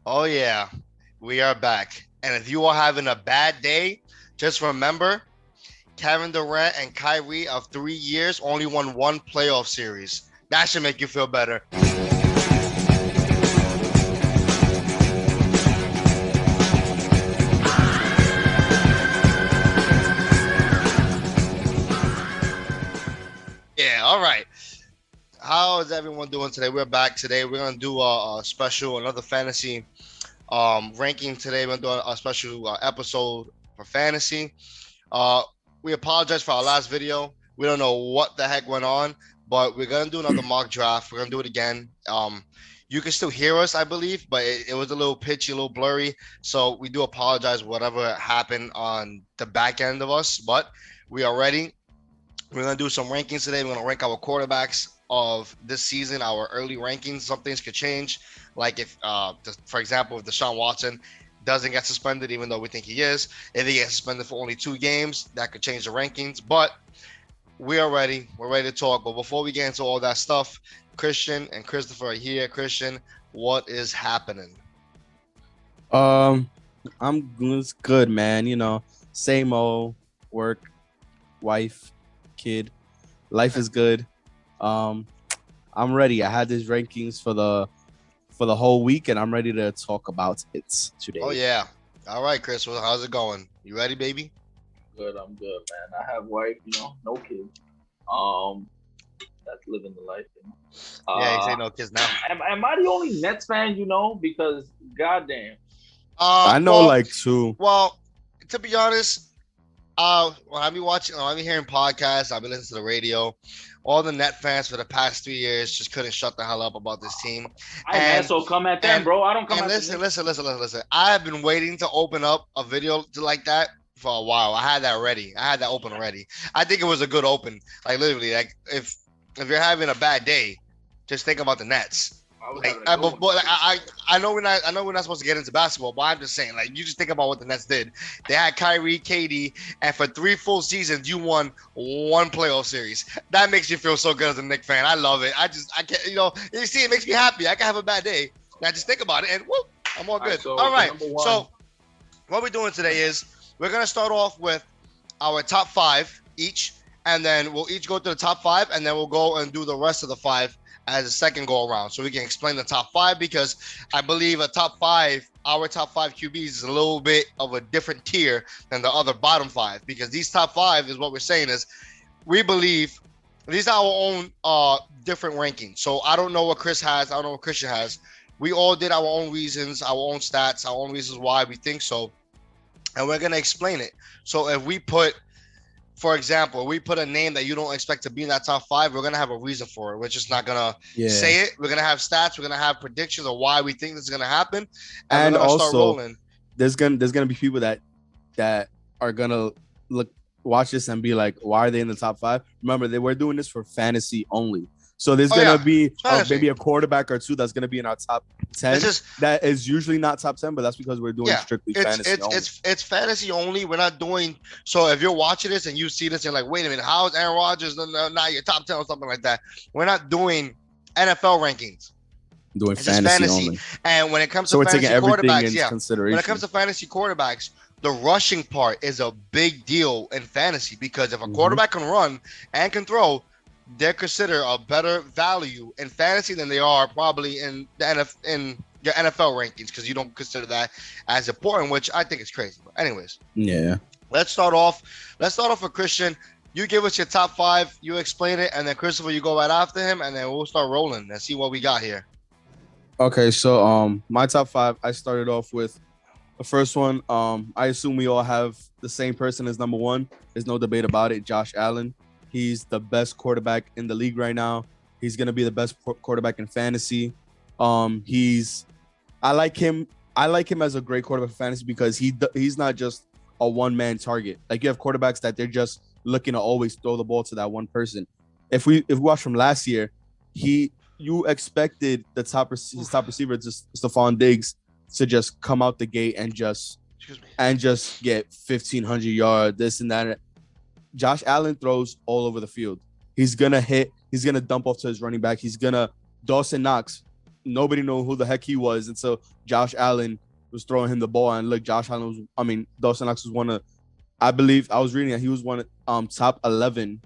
Oh yeah, we are back. And if you are having a bad day, just remember Kevin Durant and Kyrie of 3 years only won one playoff series. That should make you feel better. Yeah, all right. How is everyone doing today? We're back today. We're gonna do a special, another fantasy ranking today. We're gonna do a special episode for fantasy. Uh, we apologize for our last video. We don't know what the heck went on, but we're gonna do another mock draft. We're gonna do it again. You can still hear us, I believe, but it was a little pitchy, a little blurry. So we do apologize whatever happened on the back end of us, but we are ready. We're gonna do some rankings today. We're gonna rank our quarterbacks of this season, our early rankings. Some things could change, like if, for example, if Deshaun Watson doesn't get suspended, even though we think he is, if he gets suspended for only 2 games, that could change the rankings. But we are ready. We're ready to talk. But before we get into all that stuff, Christian and Christopher are here. Christian, what is happening? Um, I'm it's good, man. Same old work, wife, kid. Life is good. Um, I'm ready. I had these rankings for the whole week, and I'm ready to talk about it Oh today. yeah. All right, Chris. Well, how's it going? You ready, baby? Good, I'm good, man. I have wife, no kids. Um, that's living the life, Yeah, you Uh, say no kids now. am I the only Nets fan, Because goddamn, I know Well, like two. well, to be honest, when I be watching, when I be hearing podcasts, I be listening to the radio. All the net fans for the past 3 years just couldn't shut the hell up about this team, I man, and so come at them, and bro. I don't come and at the listen, Knicks. listen, listen, listen, listen. I have been waiting to open up a video like that for a while. I had that ready. I had that open already. I think it was a good open. Like literally, like if you're having a bad day, just think about the Nets. I was Like, having a good one. but like, I know we're not supposed to get into basketball, but I'm just saying, like, you just think about what the Nets did. They had Kyrie, KD, and for 3 full seasons, you won one playoff series. That makes you feel so good as a Knicks fan. I love it. I can't, you see, it makes me happy. I can have a bad day. And I just think about it, and whoop, I'm all All right, good. so All right. number one, So what we're doing today is we're gonna start off with our top five each, and then we'll each go to the top five, and then we'll go and do the rest of the five as a second go around, so we can explain the top five because I believe our top five QBs is a little bit of a different tier than the other bottom five because these top five is what we're saying is we believe these are our own different rankings. So I don't know what Chris has, I don't know what Christian has. We all did our own reasons, our own stats, our own reasons why we think so, and we're gonna explain it. So if we put, for example, we put a name that you don't expect to be in that top five, we're gonna have a reason for it. We're just not gonna Yeah, say it. We're gonna have stats. We're gonna have predictions of why we think this is gonna happen, and we're and gonna start also rolling. there's gonna be people that are gonna look watch this and be like, why are they in the top five? Remember, they were doing this for fantasy only. So there's Oh gonna yeah, be it's fantasy. maybe a quarterback or two that's gonna be in our top It's 10. just That is usually not top 10, but that's because we're doing yeah. strictly It's fantasy it's only. it's it's fantasy only. We're not doing so. If you're watching this and you see this, you're like, wait a minute, how is Aaron Rodgers not your top 10 or something like that? We're not doing NFL rankings. Doing It's just fantasy fantasy. only. And when it comes to So we're taking fantasy everything quarterbacks, into yeah, when it comes consideration. to fantasy quarterbacks, the rushing part is a big deal in fantasy because if a Hmm. quarterback can run and can throw, they're considered a better value in fantasy than they are probably in the in your NFL rankings because you don't consider that as important, which I think is crazy. But anyways, Yeah. let's start off. Let's start off with Christian. You give us your top five, you explain it, and then Christopher, you go right after him, and then we'll start rolling and see what we got here. Okay, so my top five, I started off with the first one. I assume we all have the same person as number one. There's no debate about it. Josh Allen. He's the best quarterback in the league right now. He's gonna be the best quarterback in fantasy. He's I like him. I like him as a great quarterback for fantasy because he's not just a one man target. Like you have quarterbacks that they're just looking to always throw the ball to that one person. If we watch from last year, he you expected his top receiver, just Stephon Diggs, to just come out the gate Excuse me. and just get 1,500 yards, this and that. Josh Allen throws all over the field. He's gonna hit. He's gonna dump off to his running back. He's gonna Dawson Knox. nobody knew who the heck he was until Josh Allen was throwing him the ball. And look, Dawson Knox was one of, I believe I was reading that he was one of top 11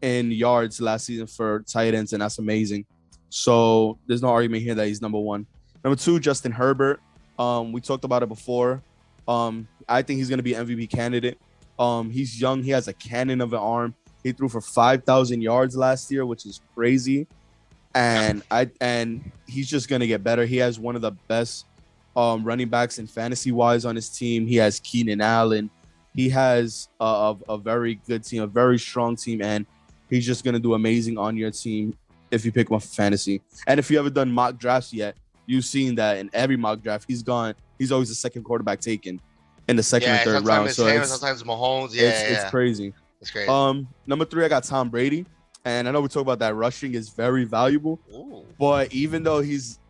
in yards last season for tight ends, and that's amazing. So there's no argument here that he's number one. Number two, Justin Herbert. We talked about it before. I think he's gonna be an MVP candidate. He's young. He has a cannon of an arm. He threw for 5,000 yards last year, which is crazy. And he's just gonna get better. He has one of the best running backs in fantasy wise on his team. He has Keenan Allen. He has a very good team, a very strong team, and he's just gonna do amazing on your team if you pick him up for fantasy. And if you haven't done mock drafts yet, you've seen that in every mock draft, he's always the second quarterback taken in the second or third round. So sometimes Mahomes. It's crazy. It's crazy. Number three, I got Tom Brady. And I know we talk about that rushing is very valuable. Ooh. But even though he's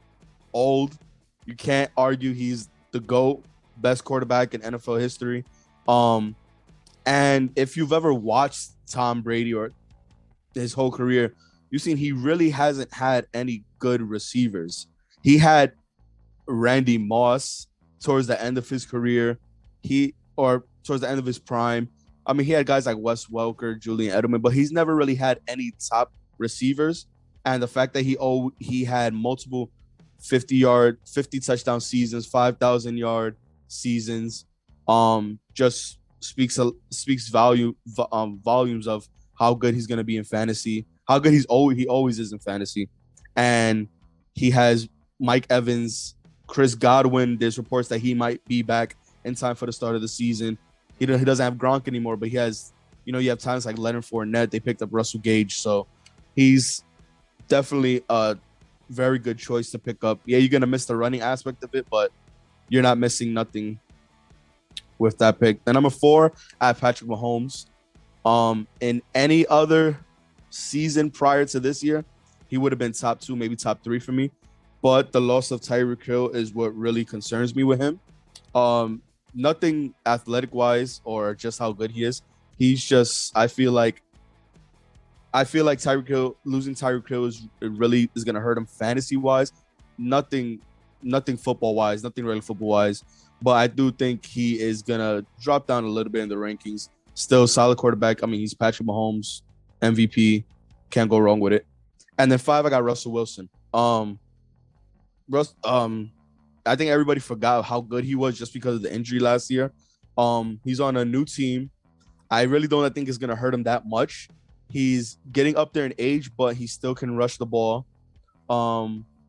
old, you can't argue he's the GOAT, best quarterback in NFL history. And if you've ever watched Tom Brady or his whole career, you've seen he really hasn't had any good receivers. He had Randy Moss towards the end of his career, or towards the end of his prime. I mean, he had guys like Wes Welker, Julian Edelman, but he's never really had any top receivers. And the fact that he had multiple 50 touchdown seasons, 5,000-yard seasons, just speaks volumes of how good he's going to be in fantasy, how good he always is in fantasy. And he has Mike Evans, Chris Godwin. There's reports that he might be back in time for the start of the season. He doesn't have Gronk anymore, but he has, you have times like Leonard Fournette. They picked up Russell Gage. So he's definitely a very good choice to pick up. Yeah, you're going to miss the running aspect of it, but you're not missing nothing with that pick. Then number four, I have Patrick Mahomes. In any other season prior to this year, he would have been top two, maybe top three for me. But the loss of Tyreek Hill is what really concerns me with him. Nothing athletic-wise or just how good he is. He's just, I feel like losing Tyreek Hill is going to hurt him fantasy-wise. Nothing football-wise, nothing really football-wise. But I do think he is going to drop down a little bit in the rankings. Still solid quarterback. I mean, he's Patrick Mahomes, MVP. Can't go wrong with it. And then five, I got Russell Wilson. I think everybody forgot how good he was just because of the injury last year. He's on a new team. I really don't think it's going to hurt him that much. He's getting up there in age, but he still can rush the ball.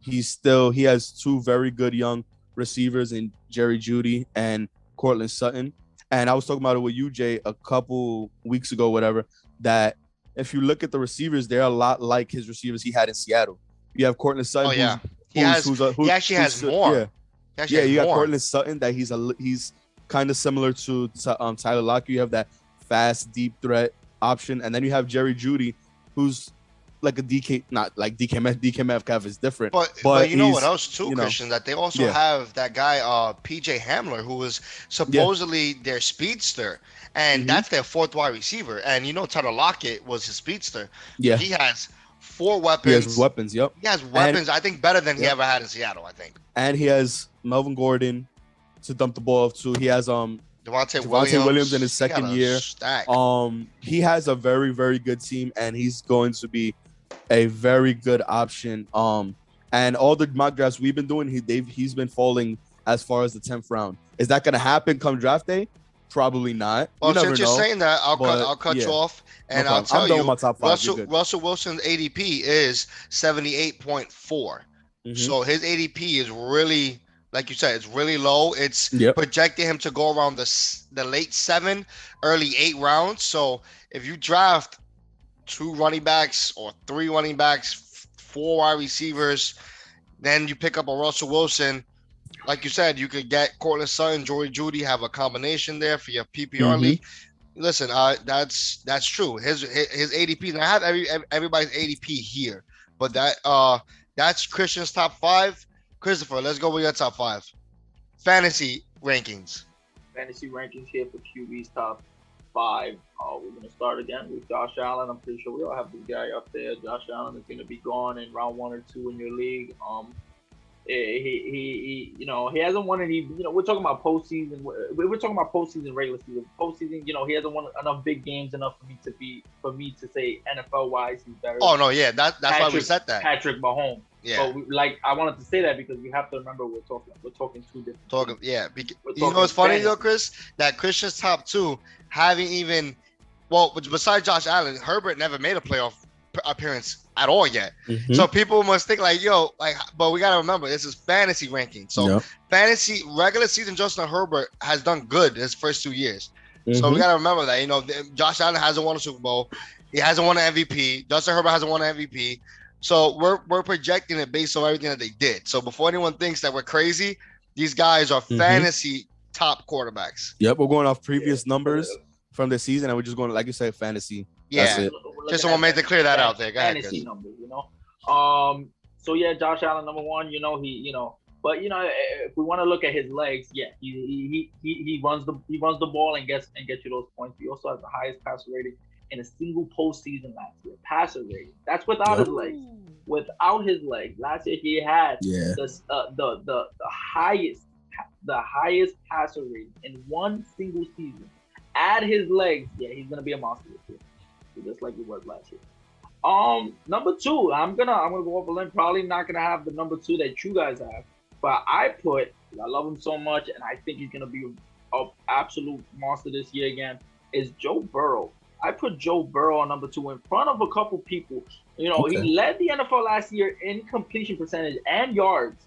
He has two very good young receivers in Jerry Jeudy and Courtland Sutton. And I was talking about it with you, Jay, a couple weeks ago, whatever, that if you look at the receivers, they're a lot like his receivers he had in Seattle. You have Courtland Sutton. Oh, yeah. He actually has more. Yeah, you got Courtland Sutton that he's kind of similar to Tyler Lockett. You have that fast, deep threat option. And then you have Jerry Jeudy, who's like a DK, not like DK Metcalf is different. But you know what else too, Christian, that they also have that guy PJ Hamler, who was supposedly their speedster, and that's their fourth wide receiver. And Tyler Lockett was his speedster. Yeah, he has 4 weapons. He has weapons. Yep. He has weapons. I think better than he ever had in Seattle. I think. And he has Melvin Gordon to dump the ball off to. He has Devontae Williams in his second year. Stack. He has a very, very good team, and he's going to be a very good option. And all the mock drafts we've been doing, he's been falling as far as the 10th round. Is that going to happen come draft day? Probably not. Well, since you're saying that, I'll cut you off, and I'll tell you, my top five. Russell Wilson's ADP is 78.4. So his ADP is really, like you said, it's really low. It's projecting him to go around the late 7, early 8 rounds. So if you draft 2 running backs or 3 running backs, 4 wide receivers, then you pick up a Russell Wilson. Like you said, you could get Courtland Sutton, Joey Jeudy, have a combination there for your PPR league. Listen, that's true. His ADP, and I have everybody's ADP here, but that's Christian's top 5. Christopher, let's go with your top 5 fantasy rankings. Fantasy rankings here for QB's top 5. We're going to start again with Josh Allen. I'm pretty sure we all have this guy up there. Josh Allen is going to be gone in round 1 or 2 in your league. He hasn't won any. We're talking about postseason. We're talking about postseason, regular season. Postseason, he hasn't won enough big games enough for me to say NFL wise he's better. Oh no, yeah, that's why we said that. Patrick Mahomes. Yeah. But I wanted to say that because we have to remember we're talking two different. Yeah. You know what's funny though, Chris? That Christian's top two haven't even. Well, besides Josh Allen, Herbert never made a playoff appearance at all yet. Mm-hmm. So people must think but we gotta remember this is fantasy ranking. So fantasy regular season, Justin Herbert has done good his first 2 years. Mm-hmm. So we gotta remember that. Josh Allen hasn't won a Super Bowl. He hasn't won an MVP. Justin Herbert hasn't won an MVP. So we're projecting it based on everything that they did. So before anyone thinks that we're crazy, these guys are fantasy top quarterbacks. Yep, we're going off previous numbers from the season, and we're just going, like you said, fantasy. Yeah. That's it. Just someone made to clear that out there. Go ahead, fantasy numbers, So yeah, Josh Allen number one. But if we want to look at his legs, yeah, he runs the ball and gets you those points. He also has the highest passer rating in a single postseason last year. Passer rating. That's without his legs. Without his legs, last year he had the highest passer rating in one single season. Add his legs, yeah, he's gonna be a monster this year, just like he was last year. Number two, I'm gonna go off a limb. Probably not gonna have the number two that you guys have, but I love him so much, and I think he's gonna be an absolute monster this year again. Is Joe Burrow? I put Joe Burrow on number two in front of a couple people. He led the NFL last year in completion percentage and yards.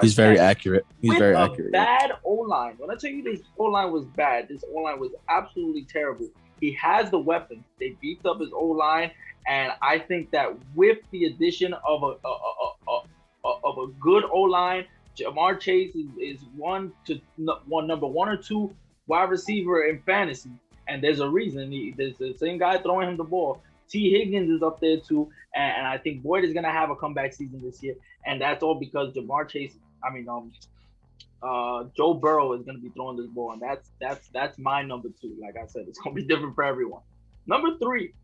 He's very accurate. He's very accurate. Bad O-line. When I tell you this O-line was bad, this O-line was absolutely terrible. He has the weapons. They beefed up his O-line, and I think that with the addition of a good O-line, Ja'Marr Chase is number one or two wide receiver in fantasy, and there's a reason. There's the same guy throwing him the ball. T. Higgins is up there too, and I think Boyd is gonna have a comeback season this year, and that's all because Ja'Marr Chase. Joe Burrow is gonna be throwing this ball, and that's my number two. Like I said, it's gonna be different for everyone. Number three,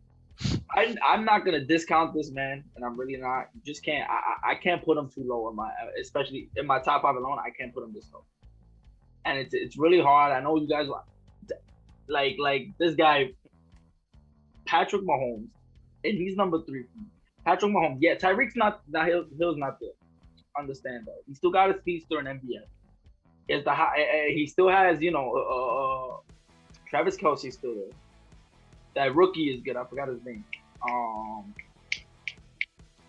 I'm not gonna discount this man, and I'm really not. You just can't. I can't put him too low especially in my top five alone. I can't put him this low, and it's really hard. I know you guys like this guy. Patrick Mahomes, and he's number three. Patrick Mahomes, yeah. Tyreek's not. Hill's not there. Understand that. He still got a speedster in NBA. He still has, Travis Kelce's still there. That rookie is good. I forgot his name.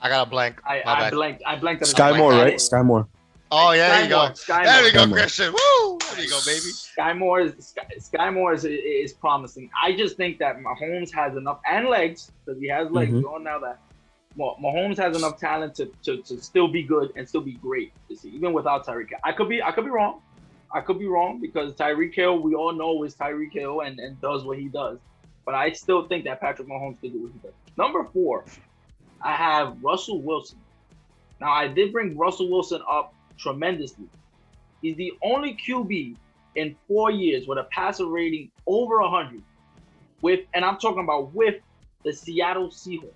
I got a blank. I blanked on his Sky name. Moore, right? Sky Moore. Oh yeah, there you go. There we go, Christian. Woo! There you go, baby. Sky Moore is promising. I just think that Mahomes has enough and legs, because he has legs. We all know that. Well, Mahomes has enough talent to still be good and still be great. Even without Tyreek. I could be wrong. I could be wrong because Tyreek Hill, we all know is Tyreek Hill and does what he does. But I still think that Patrick Mahomes could do what he does. Number four, I have Russell Wilson. Now I did bring Russell Wilson up tremendously. He's the only QB in 4 years with a passer rating over 100 and I'm talking about with the Seattle Seahawks,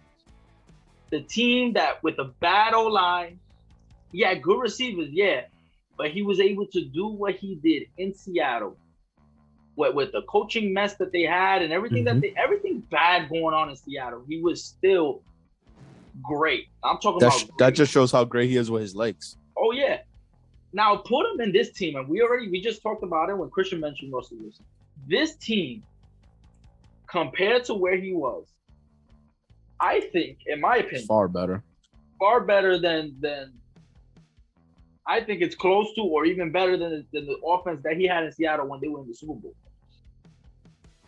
the team that with a bad O-line, he had good receivers, yeah, but he was able to do what he did in Seattle with the coaching mess that they had and everything everything bad going on in Seattle. He was still great. I'm talking about great. That just shows how great he is with his legs. Oh yeah. Now put him in this team, and we just talked about it when Christian mentioned Russell Wilson. This team, compared to where he was, I think, in my opinion, far better than I think it's close to, or even better than the offense that he had in Seattle when they were in the Super Bowl.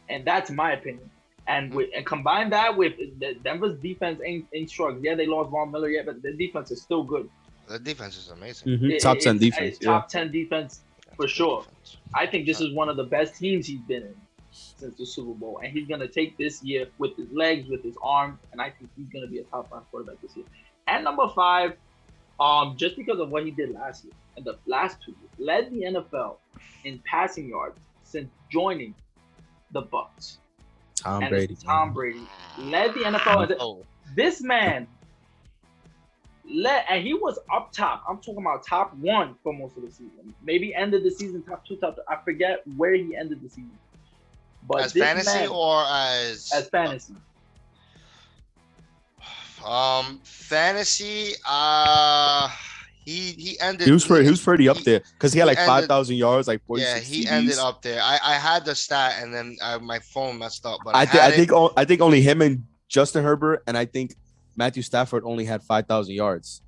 And that's my opinion. And combine that with Denver's defense ain't strong. Yeah, they lost Von Miller, yeah, but the defense is still good. The defense is amazing. Top 10 defense. It's top 10 defense for sure. I think this is one of the best teams he's been in since the Super Bowl. And he's going to take this year with his legs, with his arms, and I think he's going to be a top 5 quarterback this year. And number 5, just because of what he did last year and the last 2 years, led the NFL in passing yards since joining the Bucs. Tom Brady led the NFL. This man And he was up top. I'm talking about top 1 for most of the season. Maybe ended the season top 2, top 3. I forget where he ended the season. But as fantasy or as fantasy. Fantasy. He ended. He was pretty up there because he had like 5,000 yards, like 46 Yeah, he TDs. ended up there. I had the stat and then my phone messed up. But I think only him and Justin Herbert and I think Matthew Stafford only had 5,000 yards.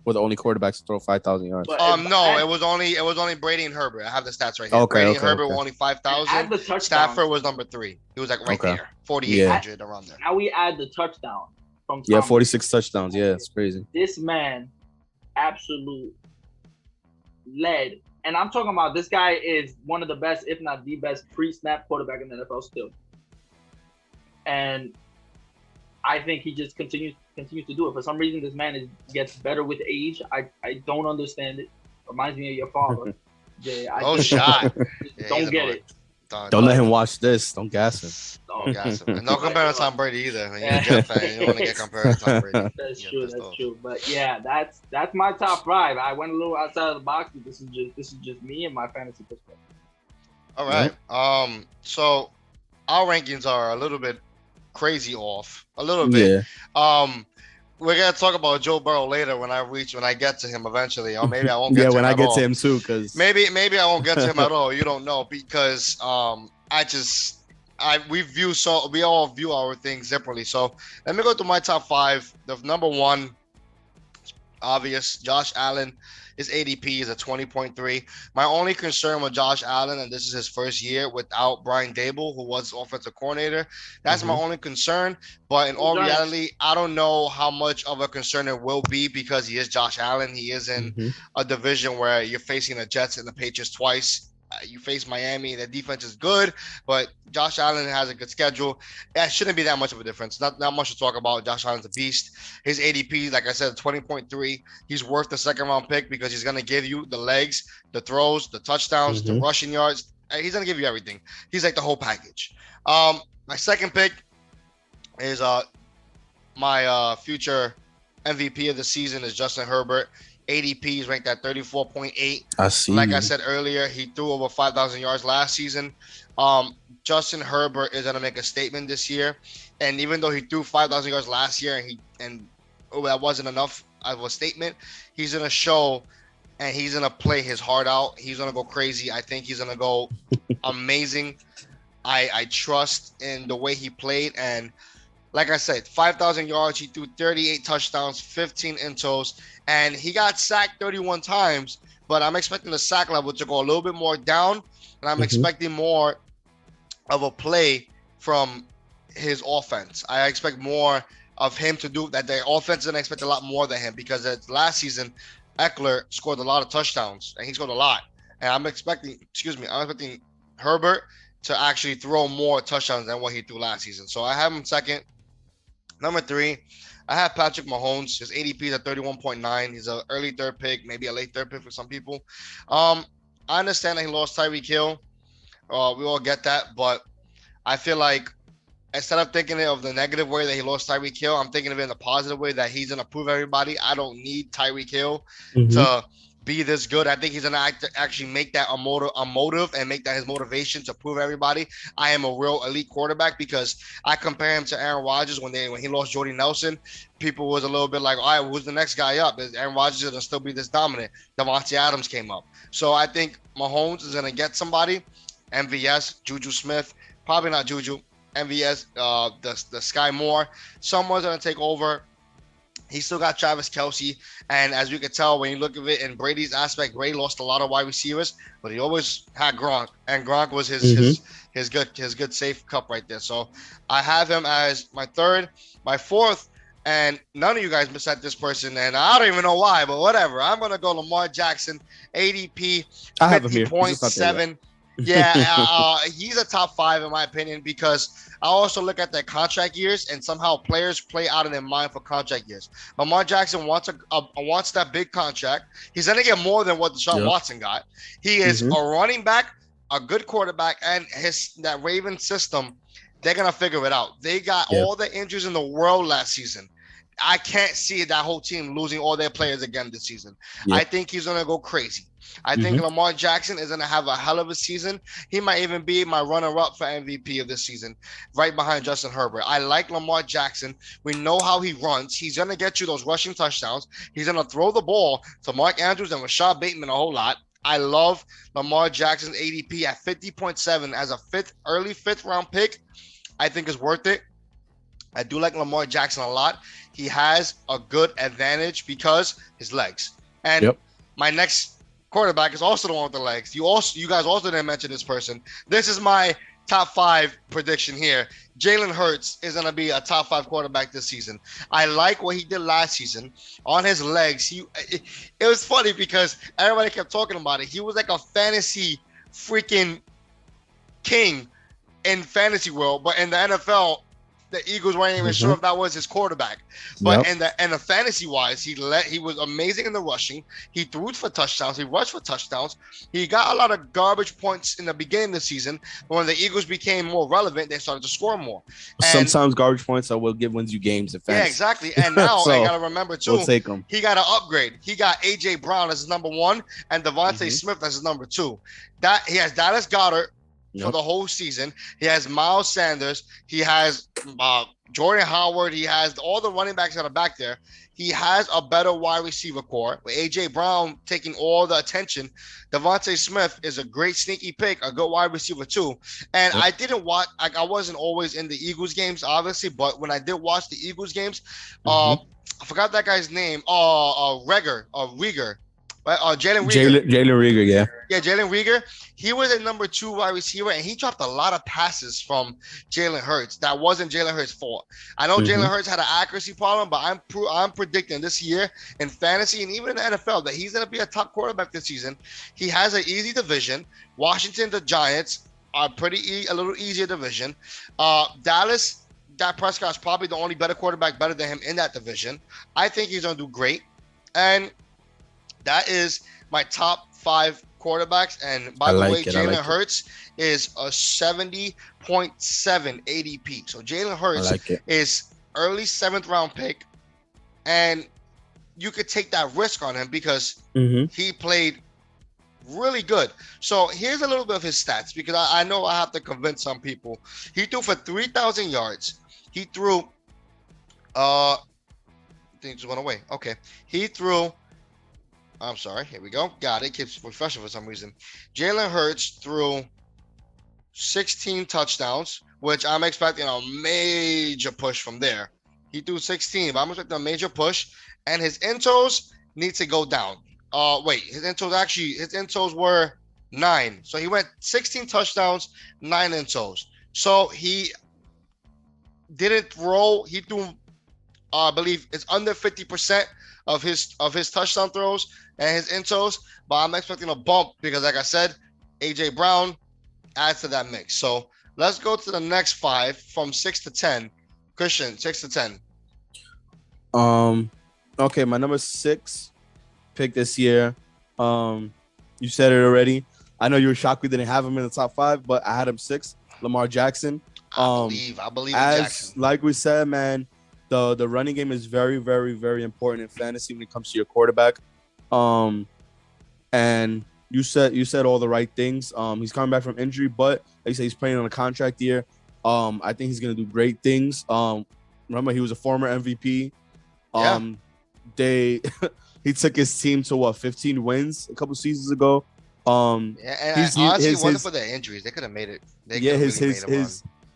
Were the only quarterbacks to throw 5,000 yards. No, it was only Brady and Herbert. I have the stats right here. Okay, Brady and Herbert were only 5,000. Stafford was number 3. He was like right there, 4,800 around there. Now we add the touchdown from Tom. Yeah, 46 touchdowns. Yeah, it's crazy. This man, absolute lead, and I'm talking about this guy is one of the best, if not the best, pre-snap quarterback in the NFL still. And I think he just continues to do it. For some reason, this man gets better with age. I don't understand it. Reminds me of your father. Shot. Don't get it. Don't let him watch this. Don't gas him. Don't gas him. And don't compare to Tom Brady either. When you're a Jet fan, you don't want to get compared to Tom Brady. That's true. But yeah, that's my top 5. I went a little outside of the box, but this is just me and my fantasy perspective. All right. So our rankings are a little bit crazy off. A little bit. Yeah. We're gonna talk about Joe Burrow later when I get to him eventually, or maybe I won't get to him. When I get to him too, because maybe I won't get to him at all. You don't know because we all view our things differently. So let me go to my top 5. The number 1, obvious, Josh Allen. His ADP is a 20.3. My only concern with Josh Allen, and this is his first year without Brian Daboll, who was offensive coordinator, that's my only concern. But in all reality, I don't know how much of a concern it will be because he is Josh Allen. He is in a division where you're facing the Jets and the Patriots twice. You face Miami, the defense is good, but Josh Allen has a good schedule. That shouldn't be that much of a difference. Not much to talk about. Josh Allen's a beast. His ADP, like I said, 20.3. He's worth the second round pick because he's going to give you the legs, the throws, the touchdowns, the rushing yards. He's going to give you everything. He's like the whole package. My second pick is my future MVP of the season is Justin Herbert. ADP is ranked at 34.8. I see. Like I said earlier, he threw over 5,000 yards last season. Justin Herbert is going to make a statement this year. And even though he threw 5,000 yards last year and that wasn't enough of a statement, he's going to show and he's going to play his heart out. He's going to go crazy. I think he's going to go amazing. I trust in the way he played. And like I said, 5,000 yards. He threw 38 touchdowns, 15 intos, and he got sacked 31 times. But I'm expecting the sack level to go a little bit more down, and I'm expecting more of a play from his offense. I expect more of him to do that. The offense didn't expect a lot more than him because last season, Eckler scored a lot of touchdowns, and he scored a lot. And I'm expecting Herbert to actually throw more touchdowns than what he threw last season. So I have him second. Number 3, I have Patrick Mahomes. His ADP is at 31.9. He's an early third pick, maybe a late third pick for some people. I understand that he lost Tyreek Hill. We all get that, but I feel like instead of thinking of the negative way that he lost Tyreek Hill, I'm thinking of it in the positive way that he's going to prove everybody I don't need Tyreek Hill to be this good. I think he's going to actually make that a motive and make that his motivation to prove everybody I am a real elite quarterback, because I compare him to Aaron Rodgers when he lost Jordy Nelson. People was a little bit like, all right, who's the next guy up? Is Aaron Rodgers going to still be this dominant? Davante Adams came up. So I think Mahomes is going to get somebody. MVS, Juju Smith, probably not Juju. MVS, the Sky Moore. Someone's going to take over. He still got Travis Kelce, and as you can tell when you look at it in Brady's aspect, Brady lost a lot of wide receivers, but he always had Gronk, and Gronk was his good safe cup right there. So I have him as my third. My fourth, and none of you guys said this person, and I don't even know why, but whatever. I'm gonna go Lamar Jackson, ADP 50.7. Yeah, he's a top 5 in my opinion, because I also look at their contract years and somehow players play out of their mind for contract years. Lamar Jackson wants that big contract. He's going to get more than what Deshaun Watson got. He is a running back, a good quarterback, and that Ravens system, they're going to figure it out. They got all the injuries in the world last season. I can't see that whole team losing all their players again this season. Yeah. I think he's gonna go crazy. I think Lamar Jackson is gonna have a hell of a season. He might even be my runner-up for MVP of this season, right behind Justin Herbert. I like Lamar Jackson. We know how he runs. He's gonna get you those rushing touchdowns. He's gonna throw the ball to Mark Andrews and Rashad Bateman a whole lot. I love Lamar Jackson's ADP at 50.7 as a early fifth round pick. I think is worth it. I do like Lamar Jackson a lot. He has a good advantage because his legs. And my next quarterback is also the one with the legs. You guys also didn't mention this person. This is my top 5 prediction here. Jalen Hurts is going to be a top 5 quarterback this season. I like what he did last season on his legs. It was funny because everybody kept talking about it. He was like a fantasy freaking king in fantasy world, but in the NFL, the Eagles weren't even sure if that was his quarterback. But in the fantasy wise, he was amazing in the rushing. He threw for touchdowns. He rushed for touchdowns. He got a lot of garbage points in the beginning of the season. But when the Eagles became more relevant, they started to score more. And sometimes garbage points are what wins you games in fantasy. Yeah, exactly. And now so, I got to remember too, we'll take him. He got an upgrade. He got AJ Brown as his number 1 and Devontae Smith as his number 2. That he has Dallas Goedert for the whole season. He has Miles Sanders. He has Jordan Howard. He has all the running backs that are back there. He has a better wide receiver core with A.J. Brown taking all the attention. Devontae Smith is a great sneaky pick, a good wide receiver too. And I didn't watch, I wasn't always in the Eagles games, obviously, but when I did watch the Eagles games, I forgot that guy's name. Rieger. Jalen Reagor. Jalen Reagor, yeah. Yeah, Jalen Reagor. He was a number 2 wide receiver, and he dropped a lot of passes from Jalen Hurts. That wasn't Jalen Hurts' fault. I know Jalen Hurts had an accuracy problem, but I'm predicting this year in fantasy and even in the NFL that he's going to be a top quarterback this season. He has an easy division. Washington, the Giants are a little easier division. Dallas, Dak Prescott's probably the only better quarterback better than him in that division. I think he's going to do great. And that is my top 5 quarterbacks. And by the way, Jalen Hurts is a 70.7 ADP. So Jalen Hurts is early 7th round pick. And you could take that risk on him because he played really good. So here's a little bit of his stats because I know I have to convince some people. He threw for 3,000 yards. He threw, I think it just went away. Okay. He threw, I'm sorry. Here we go. Got it. Keeps refreshing for some reason. Jalen Hurts threw 16 touchdowns, which I'm expecting a major push from there. He threw 16, but I'm expecting a major push. And his intros need to go down. His intros were 9. So he went 16 touchdowns, 9 intros. So he didn't throw. He threw, I believe it's under 50% of his touchdown throws and his intros, but I'm expecting a bump because, like I said, AJ Brown adds to that mix. So let's go to the next 5 from 6 to 10. Christian, 6 to 10. Okay, my number 6 pick this year. You said it already. I know you were shocked we didn't have him in the top 5, but I had him 6. Lamar Jackson. I believe in Jackson. Like we said, man, the running game is very, very, very important in fantasy when it comes to your quarterback. And you said all the right things. He's coming back from injury, but like you said, he's playing on a contract year. I think he's gonna do great things. Remember, he was a former MVP. He took his team to 15 wins a couple seasons ago. Honestly, wasn't for the injuries, they could have made it.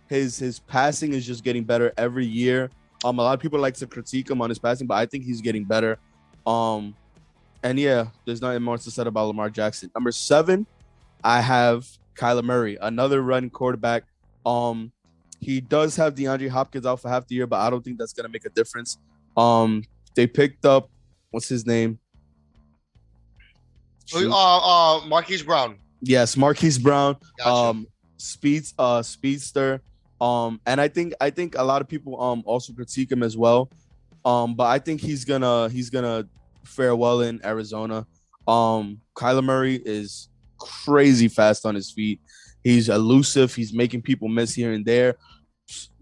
His passing is just getting better every year. A lot of people like to critique him on his passing, but I think he's getting better. And yeah, there's nothing more to say about Lamar Jackson. Number 7, I have Kyler Murray, another run quarterback. He does have DeAndre Hopkins out for half the year, but I don't think that's gonna make a difference. They picked up, what's his name? Marquise Brown. Yes, Marquise Brown. Gotcha. Speedster. And I think a lot of people also critique him as well. But I think he's gonna fare well in Arizona. Kyler Murray is crazy fast on his feet. He's elusive. He's making people miss here and there.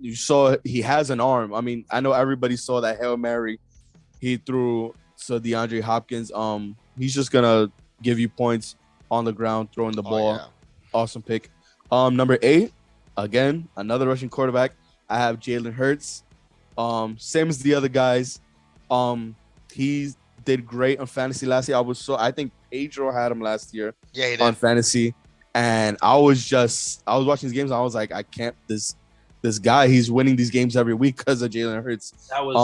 you saw he has an arm. I mean, I know everybody saw that Hail Mary he threw to DeAndre Hopkins. He's just gonna give you points on the ground, throwing the ball. Yeah. Awesome pick. Number 8, again, another Russian quarterback. I have Jalen Hurts. Same as the other guys. He did great on fantasy last year. I think Pedro had him last year Yeah, he on did. fantasy, and I was watching these games. And I was like, I can't. This guy, he's winning these games every week because of Jalen Hurts. That was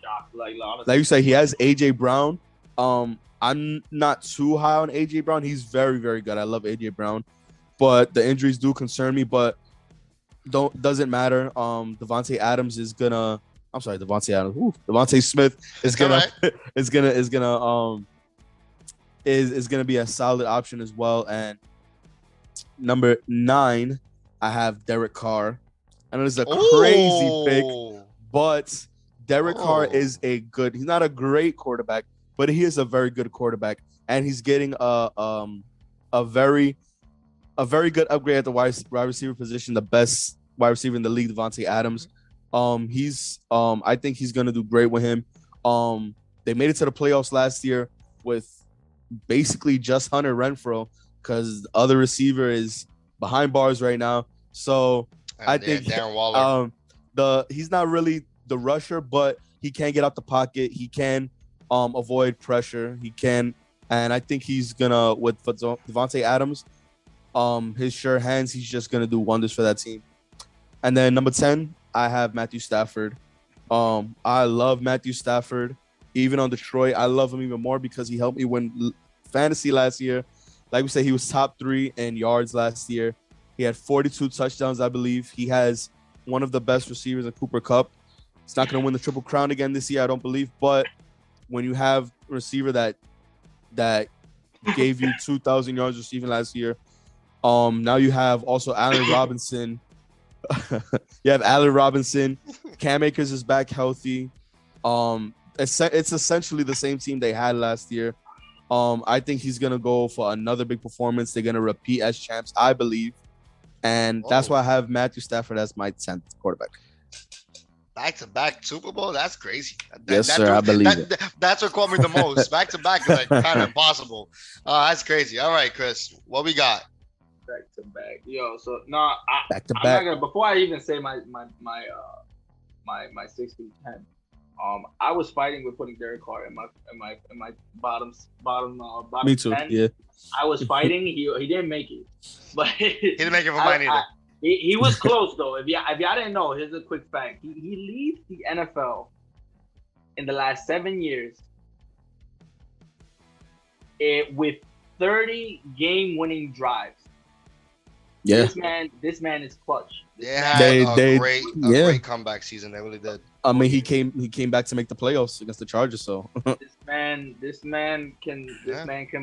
shocked. Like honestly, Like you say, he has AJ Brown. I'm not too high on AJ Brown. He's very, very good. I love AJ Brown, but the injuries do concern me. But doesn't matter. Devontae Adams is gonna. I'm sorry, Devontae Adams. Devontae Smith is gonna Alright. is gonna be a solid option as well. And number 9, I have Derek Carr. I know this is a crazy pick, Ooh. but Derek Carr Oh. is he's not a great quarterback, but he is a very good quarterback, and he's getting a very good upgrade at the wide receiver position, the best wide receiver in the league, Devontae Adams. I think he's gonna do great with him. They made it to the playoffs last year with basically just Hunter Renfrow because the other receiver is behind bars right now. So And, I yeah, think Darren Waller. he's not really the rusher, but he can get out the pocket. He can avoid pressure. He can, and I think he's gonna with Devontae Adams, his sure hands. He's just gonna do wonders for that team. And then number 10, I have Matthew Stafford. I love Matthew Stafford. Even on Detroit, I love him even more because he helped me win fantasy last year. Like we said, he was top 3 in yards last year. He had 42 touchdowns, I believe. He has one of the best receivers in Cooper Kupp. He's not going to win the Triple Crown again this year, I don't believe. But when you have a receiver that gave you 2,000 yards receiving last year, now you have also Allen Robinson. You have Allen Robinson. Cam Akers is back healthy. It's essentially the same team they had last year. I think he's gonna go for another big performance. They're gonna repeat as champs, I believe, and that's Whoa. why I have Matthew Stafford as my 10th quarterback. Back-to-back Super Bowl? That's crazy. Yes, sir, I believe it. That's what caught me the most. Back-to-back is like kind of impossible. That's crazy. All right, Chris, what we got? back to back. Yo, so no, Back to I'm back. not gonna. Before I even say my 6 through 10, I was fighting with putting Derek Carr in my bottom Me too. 10. Yeah. I was fighting. He didn't make it, but He didn't make it for mine either. He was close though. If y'all didn't know, here's a quick fact. He leads the NFL in the last 7 years with 30 game-winning drives. Yeah. This man is clutch. They had They- a great comeback season. They really did. I mean, he came back to make the playoffs against the Chargers. So This man can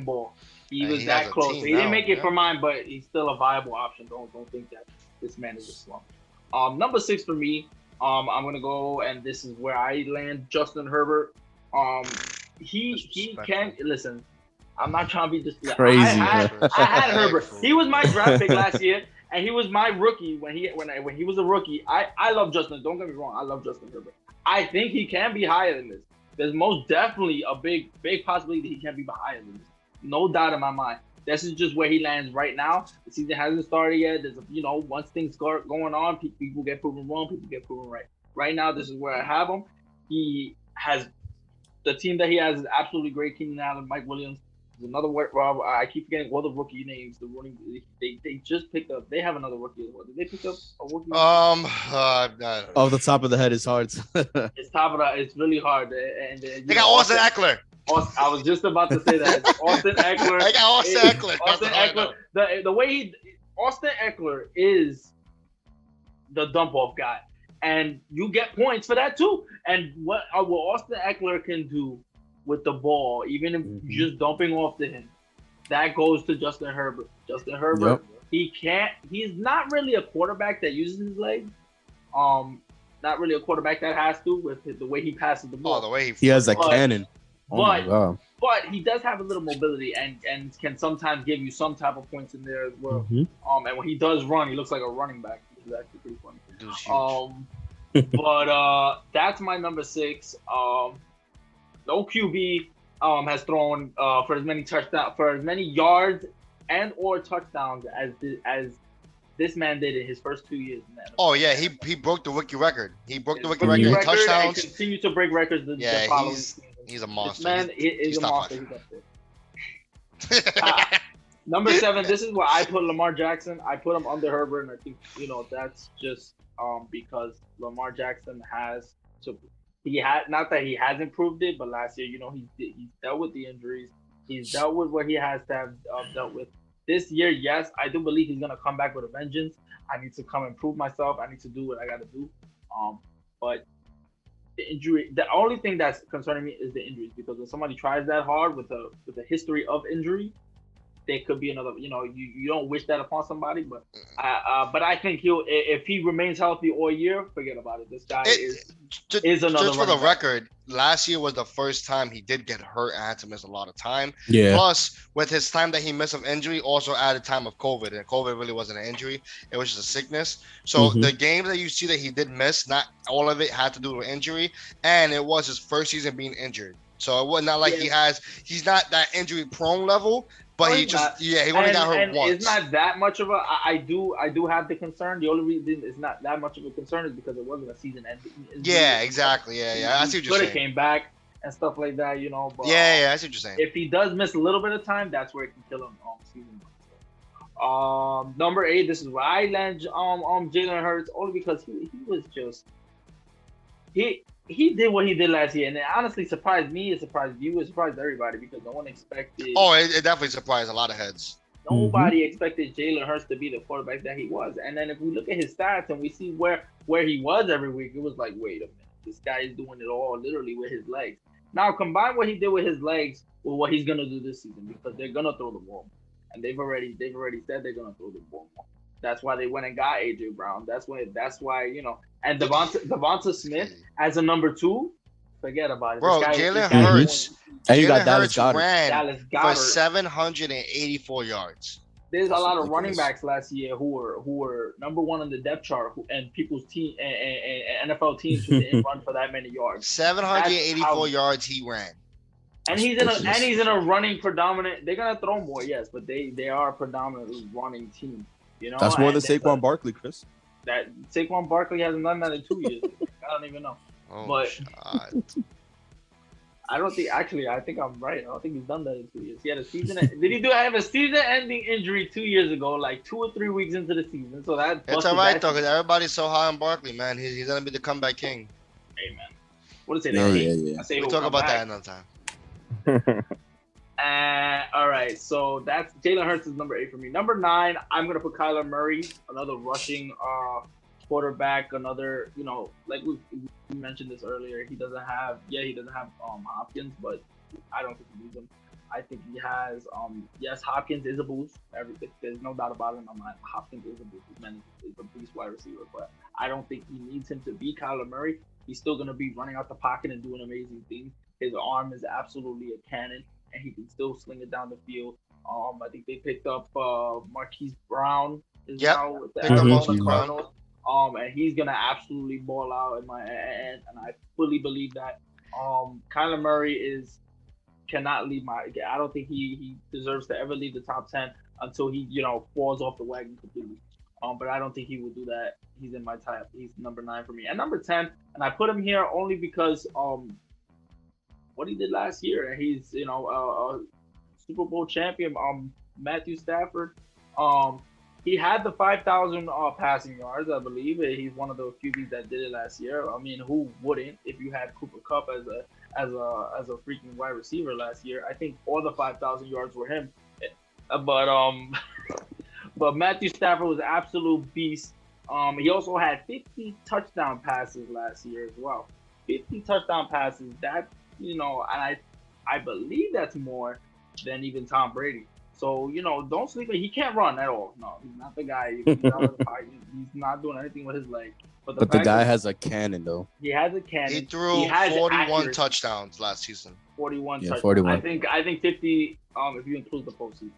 ball. He And was he that has a close. team He didn't now, make it yeah. for mine, but he's still a viable option. Don't think that this man is a slump. Number 6 for me. I'm gonna go, and this is where I land. Justin Herbert. He Disrespectful. can listen. I'm not trying to be just Crazy, I had Herbert. Disrespectful. He was my draft pick last year, and he was my rookie when he was a rookie. I love Justin. Don't get me wrong. I love Justin Herbert. I think he can be higher than this. There's most definitely a big possibility that he can be higher than this. No doubt in my mind. This is just where he lands right now. The season hasn't started yet. There's once things start going on, people get proven wrong, people get proven right. Right now, this is where I have him. He has the team that he has is absolutely great. Keenan Allen, Mike Williams. There's another word. I keep forgetting all the rookie names. The running they just picked up. They have another rookie as well. Did they pick up a rookie? I don't know. off the top of the head, it's hard. It's top of the. It's really hard. And They got Austin Eckler. I was just about to say that. Austin Eckler. They got Austin Eckler. That's Austin all I know. Eckler. The way Austin Eckler is the dump off guy, and you get points for that too. And what Austin Eckler can do with the ball, even if just dumping off to him, that goes to Justin Herbert. Justin Herbert, he's not really a quarterback that uses his legs. Not really a quarterback that has to with the way he passes the ball. Oh, the way He has a But- cannon. Oh my but- god. But he does have a little mobility and can sometimes give you some type of points in there as well. Mhm. And when he does run, he looks like a running back, which is actually pretty funny. Dude's huge. But that's my number 6. No QB has thrown for as many yards and or touchdowns as this man did in his first 2 years in the NFL. Oh yeah, he broke the rookie record. He broke the rookie Rookie record in record and touchdowns. continued to break records the Yeah, following season. he's a monster. This man is he's a top monster. He's up there. Number 7, this is where I put Lamar Jackson. I put him under Herbert, and I think that's just because Lamar Jackson has not that he hasn't proved it, but last year he's dealt with the injuries. He's dealt with what he has to have dealt with. This year, yes, I do believe he's gonna come back with a vengeance. I need to come and prove myself. I need to do what I gotta do. But the injury, the only thing that's concerning me is the injuries, because when somebody tries that hard with a history of injury, there could be another. You don't wish that upon somebody, but I think if he remains healthy all year, forget about it. This guy is another. Just for the record, last year was the first time he did get hurt and had to miss a lot of time. Yeah. Plus, with his time that he missed of injury, also added time of COVID, and COVID really wasn't an injury; it was just a sickness. So the games that you see that he did miss, not all of it had to do with injury, and it was his first season being injured. So it was not like he's not that injury prone level. But he only got hurt once. It's not that much of a. I do have the concern. The only reason it's not that much of a concern is because it wasn't a season ending. Yeah, exactly. Yeah. I see what you're saying. Could have came back and stuff like that, But, I see what you're saying. If he does miss a little bit of time, that's where it can kill him. Season 1. Number 8. This is where I land. Jalen Hurts, only because he was just He did what he did last year, and it honestly surprised me. It surprised you. It surprised everybody because no one expected. Oh, it definitely surprised a lot of heads. Nobody expected Jalen Hurts to be the quarterback that he was. And then if we look at his stats and we see where he was every week, it was like, wait a minute, this guy is doing it all literally with his legs. Now combine what he did with his legs with what he's gonna do this season, because they're gonna throw the ball, and they've already said they're gonna throw the ball more. That's why they went and got AJ Brown. That's why and Devonta Smith as a number 2. Forget about it. Bro, Jalen Hurts. And you got Dallas Goedert. Ran for 784 yards. There's a lot of running backs last year who were number 1 on the depth chart, and people's team and NFL teams who didn't run for that many yards. 784 yards he ran. And he's in a running predominant. They're gonna throw more, yes, but they are a predominantly running team. That's more than Saquon Barkley, Chris. That Saquon Barkley hasn't done that in 2 years. I don't even know. Oh, but I don't think. Actually, I think I'm right. I don't think he's done that in 2 years. He had a season. Did he have a season-ending injury 2 years ago, like 2 or 3 weeks into the season? So it's all right though, because everybody's so high on Barkley, man. He's gonna be the comeback king. Hey, man. What to say? Yeah. I say we'll talk about that another time. All right, so that's Jalen Hurts is number 8 for me. Number 9, I'm gonna put Kyler Murray, another rushing quarterback. Another, like we mentioned this earlier, he doesn't have Hopkins, but I don't think he needs him. I think he has yes, Hopkins is a boost. There's no doubt about it. Hopkins is a boost. This man is a beast wide receiver, but I don't think he needs him to be Kyler Murray. He's still gonna be running out the pocket and doing amazing things. His arm is absolutely a cannon, and he can still sling it down the field. I think they picked up Marquise Brown now with the Arizona Cardinals. And he's gonna absolutely ball out in my end, and I fully believe that. Kyler Murray cannot leave I don't think he deserves to ever leave the top 10 until he falls off the wagon completely. But I don't think he will do that. He's in my type. He's number 9 for me, and number 10, and I put him here only because what he did last year, and he's a Super Bowl champion. Matthew Stafford. He had the 5,000 passing yards, I believe. He's one of the QBs that did it last year. I mean, who wouldn't if you had Cooper Kupp as a freaking wide receiver last year? I think all the 5,000 yards were him. But Matthew Stafford was an absolute beast. He also had 50 touchdown passes last year as well. 50 touchdown passes. That and I believe that's more than even Tom Brady. So, don't sleep. He can't run at all. No, he's not the guy. He's not doing anything with his leg. But the guy has a cannon, though. He has a cannon. He threw 41 touchdowns last season. 41 touchdowns. 41. I think 50 if you include the postseason.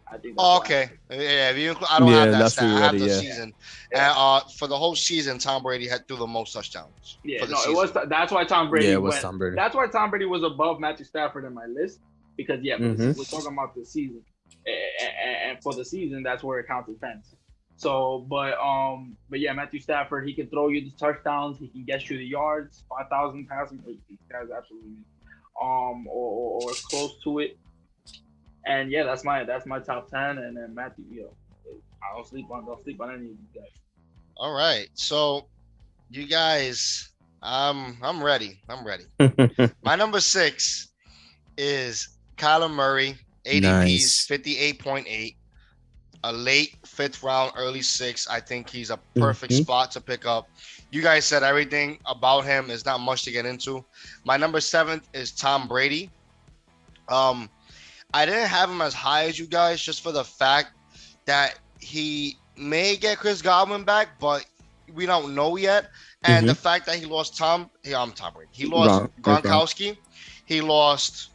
I think that's Oh, why. okay. Yeah, if you I don't Yeah, have that that's stat. what I we have read the it, yeah. season. Yeah. For the whole season, Tom Brady had threw the most touchdowns Yeah, for the no, it was. season. That's why Tom Yeah, Brady it was went. Tom Brady. That's why Tom Brady was above Matthew Stafford in my list because yeah, for Mm-hmm. we're talking about the season, and for the season, that's where it counts as fantasy. So, but yeah, Matthew Stafford, he can throw you the touchdowns, he can get you the yards, 5,000 passing. These guys absolutely, or close to it. And yeah, that's my top 10, and then Matthew, I don't sleep on any of these guys. All right. So you guys, I'm ready. I'm ready. My number 6 is Kyler Murray. ADP's Nice. 58.8. A late 5th round, early 6th. I think he's a perfect Mhm. spot to pick up. You guys said everything about him. Is not much to get into. My number 7 is Tom Brady. Um, I didn't have him as high as you guys just for the fact that he may get Chris Godwin back, but we don't know yet. And the fact that he lost Tom Brady. He lost Gronkowski. He lost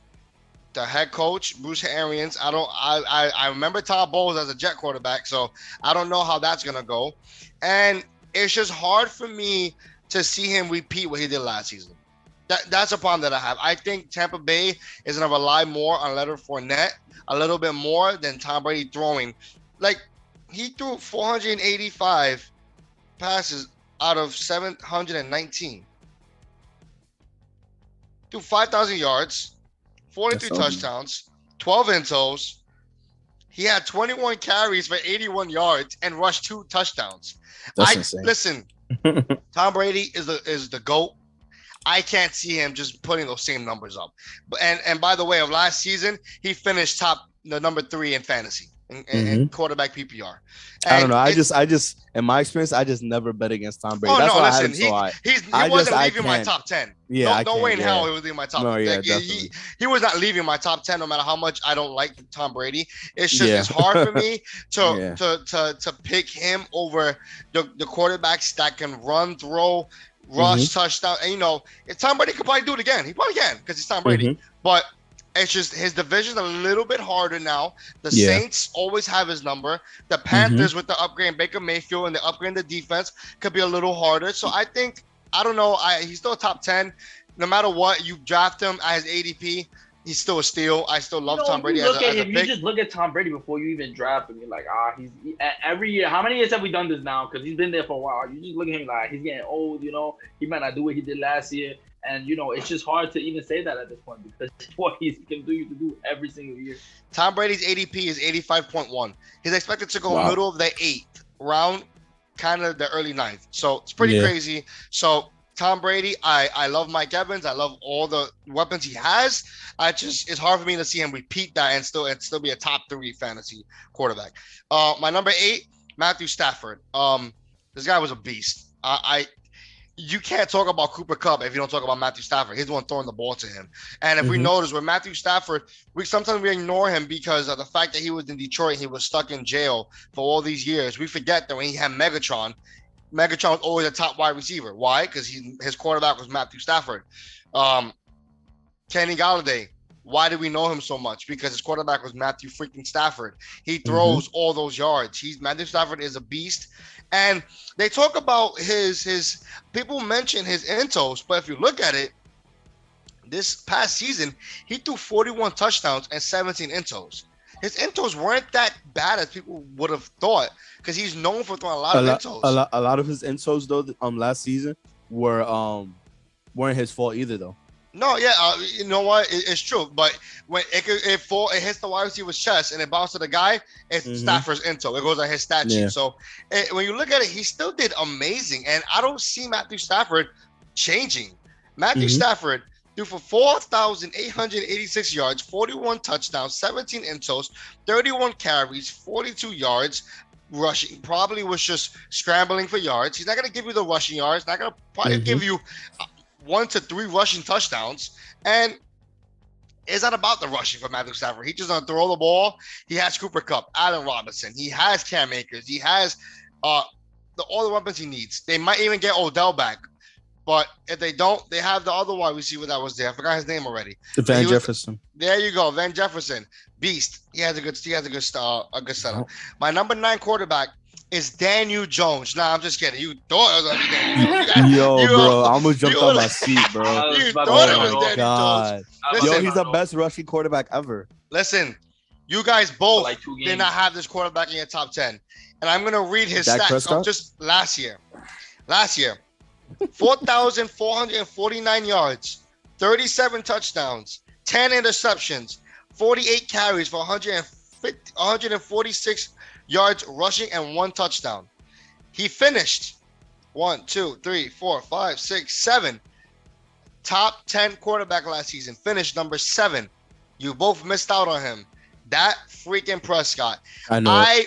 the head coach, Bruce Arians. I remember Todd Bowles as a Jet quarterback, so I don't know how that's gonna go. And it's just hard for me to see him repeat what he did last season. That's a problem that I have. I think Tampa Bay is gonna rely more on Leonard Fournette a little bit more than Tom Brady throwing. Like he threw 485 passes out of 719. Threw 5,000 yards, 43 That's awesome. touchdowns, 12 intos. He had 21 carries for 81 yards and rushed 2 touchdowns. That's insane. Listen, Tom Brady is the GOAT. I can't see him just putting those same numbers up. And by the way, of last season, he finished the number 3 in fantasy in quarterback PPR. And I don't know. I just in my experience, I just never bet against Tom Brady. Oh That's no! why I had Listen, him so high. he wasn't leaving my top 10. Yeah, no way in hell he was leaving my top. No, 10. yeah, Like, definitely. he was not leaving my top 10, no matter how much I don't like Tom Brady. It's just it's hard for me to pick him over the quarterbacks that can run, throw, rush, touchdown. And if Tom Brady could probably do it again. He probably can because he's Tom Brady. But it's just his division's a little bit harder now. The Saints always have his number. The Panthers with the upgrade in Baker Mayfield and the upgrade in the defense could be a little harder. So I think, I don't know, he's still top 10. No matter what, you draft him as ADP, he's still a steal. I still love Tom Brady as a pick. You just look at Tom Brady before you even draft him. You're like, every year. How many years have we done this now? Because he's been there for a while. You just look at him like he's getting old. He might not do what he did last year. And, it's just hard to even say that at this point because what he can do to do every single year. Tom Brady's ADP is 85.1. He's expected to go middle of the 8th round, kind of the early 9th. So it's pretty crazy. So Tom Brady, I love Mike Evans. I love all the weapons he has. It's hard for me to see him repeat that and still be a top 3 fantasy quarterback. My number 8, Matthew Stafford. This guy was a beast. You can't talk about Cooper Kupp if you don't talk about Matthew Stafford. He's the one throwing the ball to him. And if we notice with Matthew Stafford, sometimes we ignore him because of the fact that he was in Detroit. He was stuck in jail for all these years. We forget that when he had Megatron was always a top wide receiver. Why? Because his quarterback was Matthew Stafford. Kenny Galladay. Why do we know him so much? Because his quarterback was Matthew freaking Stafford. He throws all those yards. Matthew Stafford is a beast. And they talk about his people mention his intos, but if you look at it, this past season, he threw 41 touchdowns and 17 intos. His intos weren't that bad as people would have thought because he's known for throwing a lot of intos. A lot of his intos, though, last season weren't his fault either, though. No, yeah, you know what? It's true, but when it hits the wide receiver's chest and it bounces to the guy, it's Stafford's into. It goes on his stat sheet. So when you look at it, he still did amazing, and I don't see Matthew Stafford changing. Matthew Stafford threw for 4,886 yards, 41 touchdowns, 17 intos, 31 carries, 42 yards. Rushing probably was just scrambling for yards. He's not going to give you the rushing yards. Not going to probably give you 1 to 3 rushing touchdowns, and it's not about the rushing for Matthew Stafford. He's just gonna throw the ball. He has Cooper Kupp, Allen Robinson. He has Cam Akers. He has all the weapons he needs. They might even get Odell back, but if they don't, they have the other wide receiver that was there. I forgot his name already. Van Jefferson. There you go, Van Jefferson. beast. He has a good setup. Oh, My number 9 quarterback is Daniel Jones. Nah, I'm just kidding. You thought it was gonna be Daniel Jones. Yo, bro, I almost You, jumped out my seat, bro. I was you about to thought say it Oh was my no. Daniel Jones. god. I was about Yo, to Listen, he's say the no. best rushing quarterback ever. listen. You guys both For like 2 did games. not have this quarterback in your top 10, and I'm gonna read his Dak stats of Prescott? just last year. Last year, 4,449 yards, 37 touchdowns, 10 interceptions, 48 carries for 146 yards rushing and 1 touchdown. He finished 7 top 10 quarterback last season. Finished number 7. You both missed out on him. That freaking Prescott. I know. I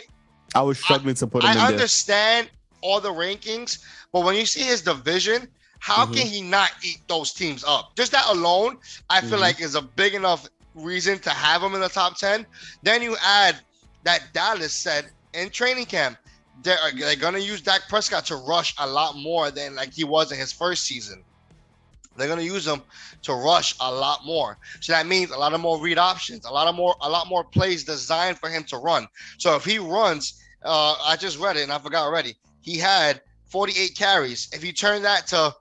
I was struggling to put him in I there. understand all the rankings, but when you see his division, how can he not eat those teams up? Just that alone, I feel like is a big enough reason to have him in the top 10. Then you add that Dallas said in training camp, they're going to use Dak Prescott to rush a lot more than like he was in his first season. They're going to use him to rush a lot more. So that means a lot of more read options, a lot more plays designed for him to run. So if he runs, I just read it and I forgot already. He had 48 carries. If you turn that to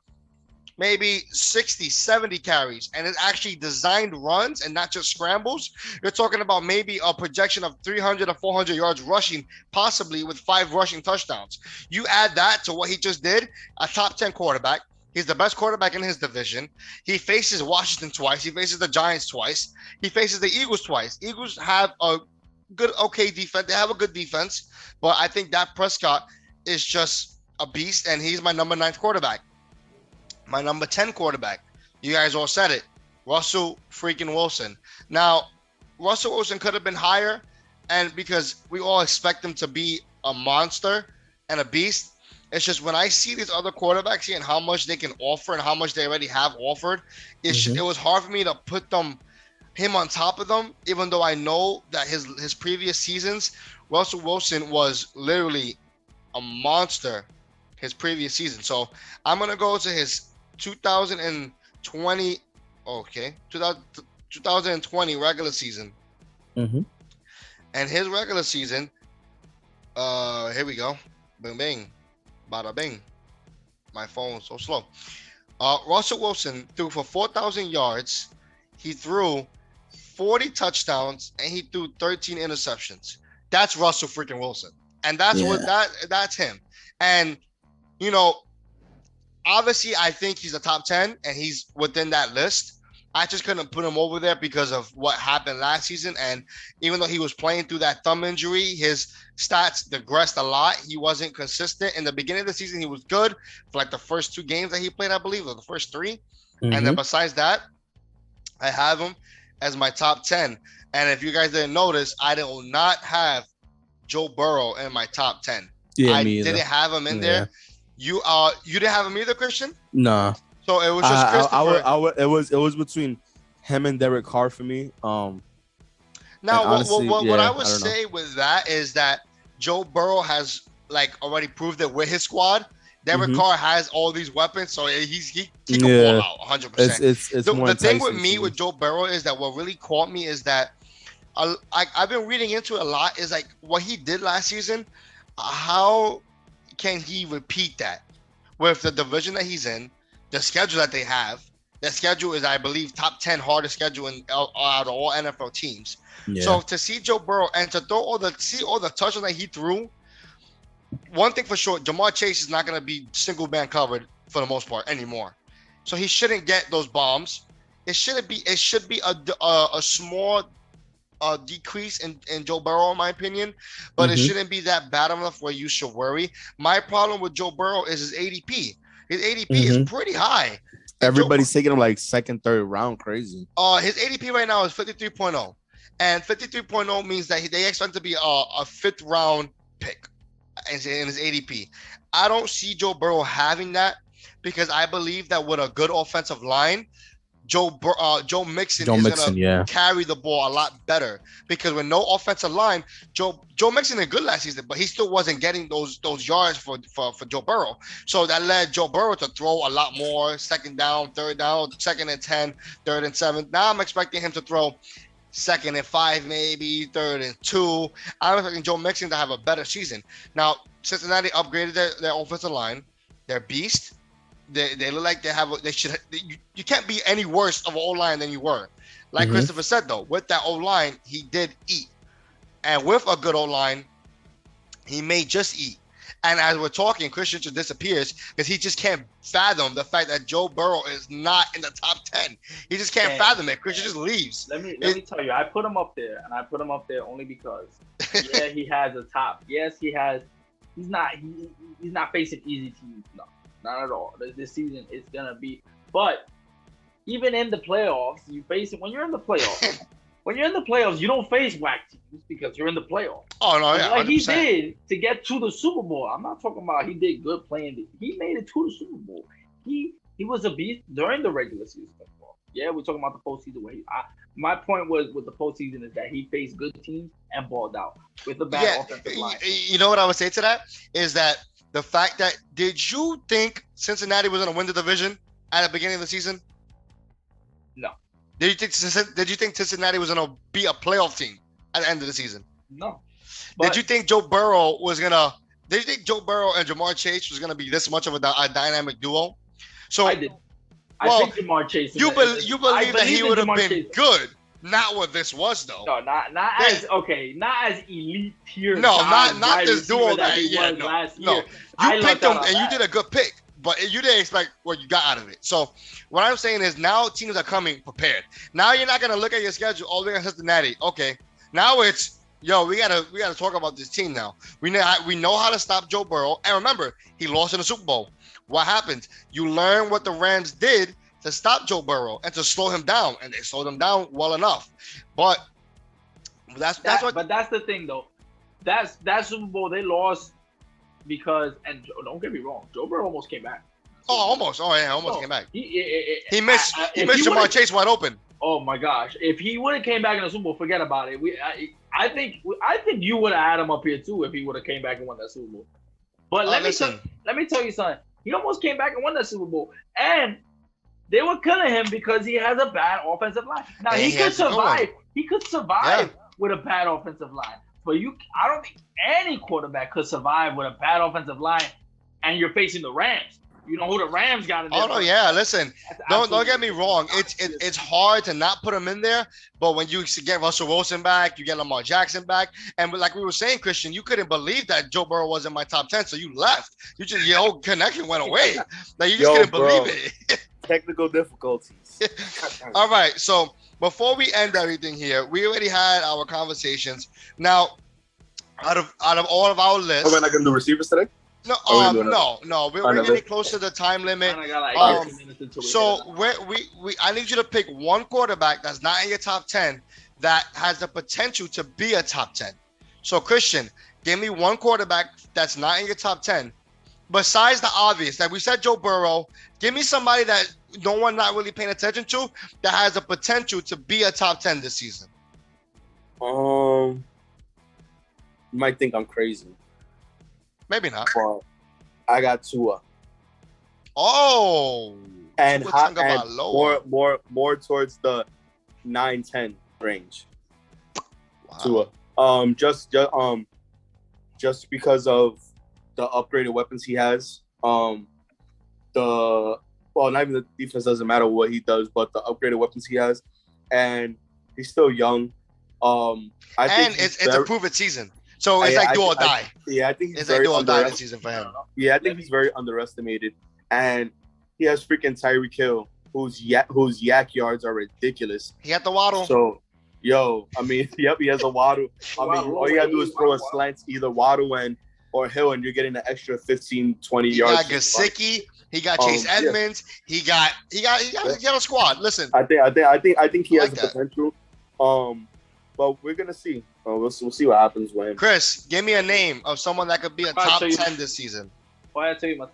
maybe 60, 70 carries, and it's actually designed runs and not just scrambles, you're talking about maybe a projection of 300 or 400 yards rushing, possibly with 5 rushing touchdowns. You add that to what he just did, a top 10 quarterback. He's the best quarterback in his division. He faces Washington twice. He faces the Giants twice. He faces the Eagles twice. Eagles have a okay defense. They have a good defense, but I think Dak Prescott is just a beast, and he's my number 9 quarterback. My number 10 quarterback, you guys all said it, Russell freaking Wilson. Now, Russell Wilson could have been higher, and because we all expect him to be a monster and a beast, it's just when I see these other quarterbacks here and how much they can offer and how much they already have offered, it was hard for me to put him on top of them, even though I know that his previous seasons, Russell Wilson was literally a monster his previous season. So I'm going to go to his 2020, 2020 regular season. Mm-hmm. And his regular season, here we go. Bing, bing. Bada bing. My phone's so slow. Russell Wilson threw for 4,000 yards. He threw 40 touchdowns and he threw 13 interceptions. That's Russell freaking Wilson. And that's that's him. And, you know, obviously I think he's a top 10 and he's within that list. I just couldn't put him over there because of what happened last season. And even though he was playing through that thumb injury, his stats digressed a lot. He wasn't consistent. In the beginning of the season, he was good for like the first 2 games that he played, I believe, or the first 3. Mm-hmm. And then besides that, I have him as my top 10. And if you guys didn't notice, I did not have Joe Burrow in my top 10. Yeah, I me either. didn't have him in there. You didn't have him either, Christian? Nah. So it was just Christopher. It was between him and Derek Carr for me. Now, honestly, what I would say with that is that Joe Burrow has like already proved it with his squad. Derek Carr has all these weapons, so he can ball out 100%. It's more the thing with me with Joe Burrow is that what really caught me is that I've been reading into it a lot. Is like what he did last season. How can he repeat that with the division that he's in, the schedule that they have? Their schedule is, I believe, top 10 hardest schedule out of all NFL teams. Yeah. So to see Joe Burrow and to throw all the touchdowns that he threw, one thing for sure, Jamar Chase is not going to be single man covered for the most part anymore. So he shouldn't get those bombs. It should be a small decrease in Joe Burrow, in my opinion, but it shouldn't be that bad enough where you should worry. My problem with Joe Burrow is his ADP. His ADP is pretty high. Everybody's taking him like second, third round. Crazy. His ADP right now is 53.0. And 53.0 means that they expect to be a 5th round pick in his ADP. I don't see Joe Burrow having that because I believe that with a good offensive line, Joe Mixon is going to carry the ball a lot better because with no offensive line, Joe Mixon did good last season, but he still wasn't getting those yards for Joe Burrow. So that led Joe Burrow to throw a lot more, 2nd down, 3rd down, 2nd and 10, 3rd and 7. Now I'm expecting him to throw second and 5, maybe third and 2. I'm expecting Joe Mixon to have a better season. Now, Cincinnati upgraded their offensive line. They're beast. They look like you can't be any worse of an O-line than you were. Like Christopher said, though, with that O-line, he did eat. And with a good O-line, he may just eat. And as we're talking, Christian just disappears because he just can't fathom the fact that Joe Burrow is not in the top 10. He just can't fathom it. Christian just leaves. Let me tell you, I put him up there, and I put him up there only because, yeah, he has a top. Yes, he has. He's not facing easy teams. No, not at all. This season it's gonna be. But even in the playoffs, when you're in the playoffs. When you're in the playoffs, you don't face whack teams because you're in the playoffs. Oh, no, yeah. Like 100%. he did to get to the Super Bowl. I'm not talking about he did good playing. He made it to the Super Bowl. He was a beast during the regular season. Yeah, we're talking about the postseason. My point was with the postseason is that he faced good teams and balled out with the bad offensive line. You know what I would say to that is that the fact that did you think Cincinnati was going to win the division at the beginning of the season? No. Did you think Cincinnati was going to be a playoff team at the end of the season? No. Did you think Joe Burrow and Ja'Marr Chase was going to be this much of a dynamic duo? So I did. I think Ja'Marr Chase. You believe that he would have been good. Not what this was, though. No, not as elite tier. No, not this duo that he was last year. No, you picked him and you did a good pick. But you didn't expect what you got out of it. So what I'm saying is now teams are coming prepared. Now you're not gonna look at your schedule. Oh, we're gonna Cincinnati. Okay. Now it's we gotta talk about this team now. We know how to stop Joe Burrow. And remember, he lost in the Super Bowl. What happens? You learn what the Rams did to stop Joe Burrow and to slow him down, and they slowed him down well enough. But that's the thing though. That Super Bowl they lost. Because, and don't get me wrong, Joe Burrow almost came back. Oh, almost. Oh, yeah, almost came back. He missed Ja'Marr Chase wide open. Oh my gosh! If he would have came back in the Super Bowl, forget about it. I think you would have had him up here too if he would have came back and won that Super Bowl. But let me tell you something. He almost came back and won that Super Bowl, and they were killing him because he has a bad offensive line. Now he could survive. He could survive with a bad offensive line. But I don't think any quarterback could survive with a bad offensive line, and you're facing the Rams. You know who the Rams got in there. Oh no, yeah. Listen, don't get me wrong. It's hard to not put him in there, but when you get Russell Wilson back, you get Lamar Jackson back, and like we were saying, Christian, you couldn't believe that Joe Burrow was in my top 10, so you left. Your whole connection went away. Like you just couldn't believe it. Technical difficulties. All right, so before we end everything here, we already had our conversations. Now, out of all of our lists, we're not gonna do receivers today. No, we're getting close to the time limit. So I need you to pick one quarterback that's not in your top 10 that has the potential to be a top 10. So Christian, give me one quarterback that's not in your top 10. Besides the obvious, like we said, Joe Burrow, give me somebody that no one not really paying attention to that has the potential to be a top 10 this season. You might think I'm crazy. Maybe not. But I got Tua. Oh. And more towards the 9-10 range. Wow. Tua. Just because of the upgraded weapons he has. Not even the defense doesn't matter what he does, but the upgraded weapons he has, and he's still young. I think it's a prove-it season, so it's do or die. I think it's like do or die this season for him. Yeah, I think he's very underestimated, and he has freaking Tyreek Hill, whose yak yards are ridiculous. He had the Waddle. So, he has a Waddle. All you gotta do is throw a slant, either Waddle or Hill, and you're getting an extra 15, 20 yards. He got Gesicki. He got Chase Edmonds. Yeah. He got a squad. Listen, I think he has the potential. But we're gonna see. We'll see what happens when. Chris, give me a name of someone that could be a top 10 this season. Well, I'll tell you my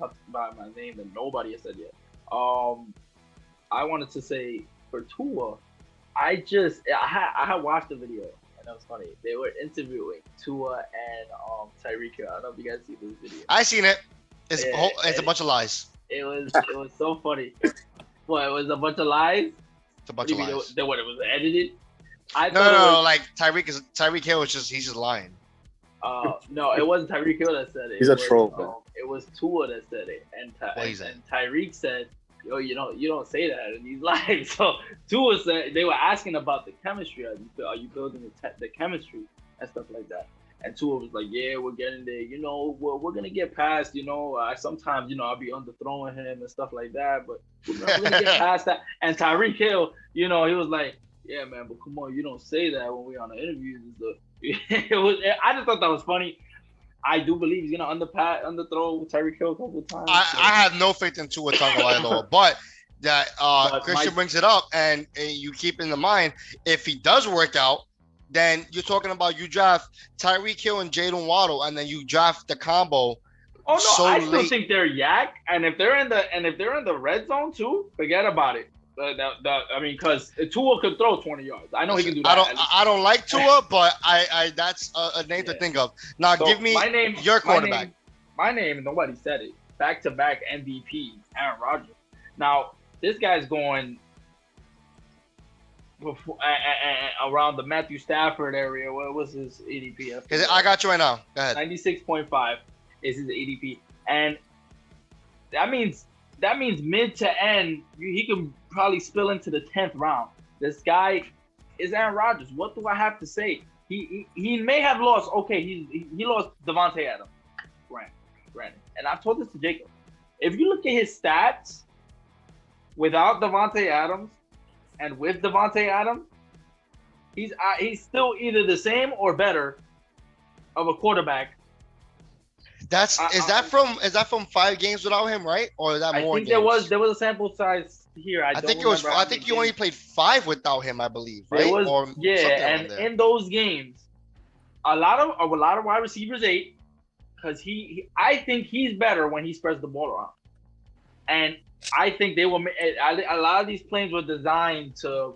name that nobody has said yet. I wanted to say for Tua, I had watched the video. That was funny. They were interviewing Tua and Tyreek Hill. I don't know if you guys see this video. I seen it. It's a bunch of lies. It was so funny. Well, it was a bunch of lies. It's a bunch of lies. What it was edited. I No, thought it no, was, like Tyreek Hill was he's just lying. no, it wasn't Tyreek Hill that said it. He's It a was, troll, man. It was Tua that said it, and What he said? and Tyreek said, "Yo, you don't say that in these lives." So Tua said they were asking about the chemistry. Are you building the chemistry and stuff like that? And Tua was like, "Yeah, we're getting there. You know, we're gonna get past. You know, sometimes I'll be underthrowing him and stuff like that, but we're gonna get past that." And Tyreek Hill, he was like, "Yeah, man, but come on, you don't say that when we're on the interviews and stuff." I just thought that was funny. I do believe he's gonna underthrow Tyreek Hill a couple of times. I have no faith in Tua Tagovailoa, but that But Christian brings it up, and you keep in the mind if he does work out, then you're talking about you draft Tyreek Hill and Jalen Waddle, and then you draft the combo. Oh no, so I still late. think they're yak, and if they're in the red zone too, forget about it. I mean, because Tua could throw 20 yards. I know he can do that. I don't like Tua, but I that's a name to think of. Now So give me your quarterback. My name, nobody said it. Back-to-back MVP, Aaron Rodgers. Now this guy's going around the Matthew Stafford area. What was his ADP? I got you right now. Go ahead. 96.5 is his ADP, and that means mid to end, he can probably spill into the 10th round. This guy is Aaron Rodgers. What do I have to say? He may have lost. Okay, he lost Devontae Adams, granted. And I've told this to Jacob. If you look at his stats without Devontae Adams and with Devontae Adams, he's still either the same or better of a quarterback. Is that from 5 games without him, right? Or is that more? I think games? there was a sample size here. I think you only played 5 without him, I believe, right? And in those games, a lot of wide receivers ate because I think he's better when he spreads the ball around, and I think they were a lot of these plays were designed to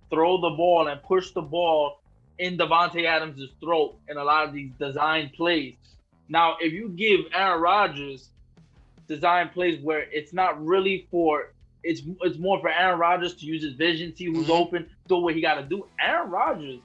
throw the ball and push the ball in Devontae Adams' throat in a lot of these design plays. Now, if you give Aaron Rodgers design plays where it's not really it's more for Aaron Rodgers to use his vision, see who's open, do what he got to do. Aaron Rodgers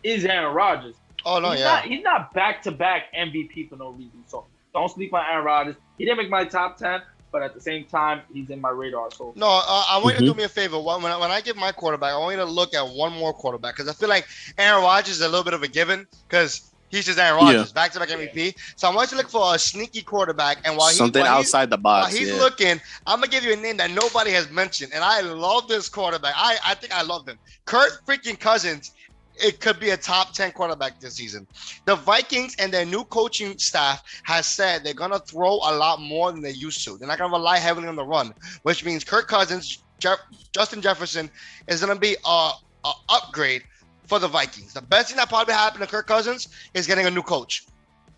is Aaron Rodgers. Oh no, He's not back-to-back MVP for no reason. So don't sleep on Aaron Rodgers. He didn't make my top 10, but at the same time, he's in my radar. So no, I want you to do me a favor. When I give my quarterback, I want you to look at one more quarterback because I feel like Aaron Rodgers is a little bit of a given because he's just Aaron Rodgers, back-to-back MVP. So I want you to look for a sneaky quarterback, and while outside the box, while he's looking, I'm gonna give you a name that nobody has mentioned, and I love this quarterback. I think I love him. Kirk freaking Cousins. It could be a top 10 quarterback this season. The Vikings and their new coaching staff has said they're gonna throw a lot more than they used to. They're not gonna rely heavily on the run, which means Kirk Cousins, Justin Jefferson is gonna be a upgrade for the Vikings. The best thing that probably happened to Kirk Cousins is getting a new coach.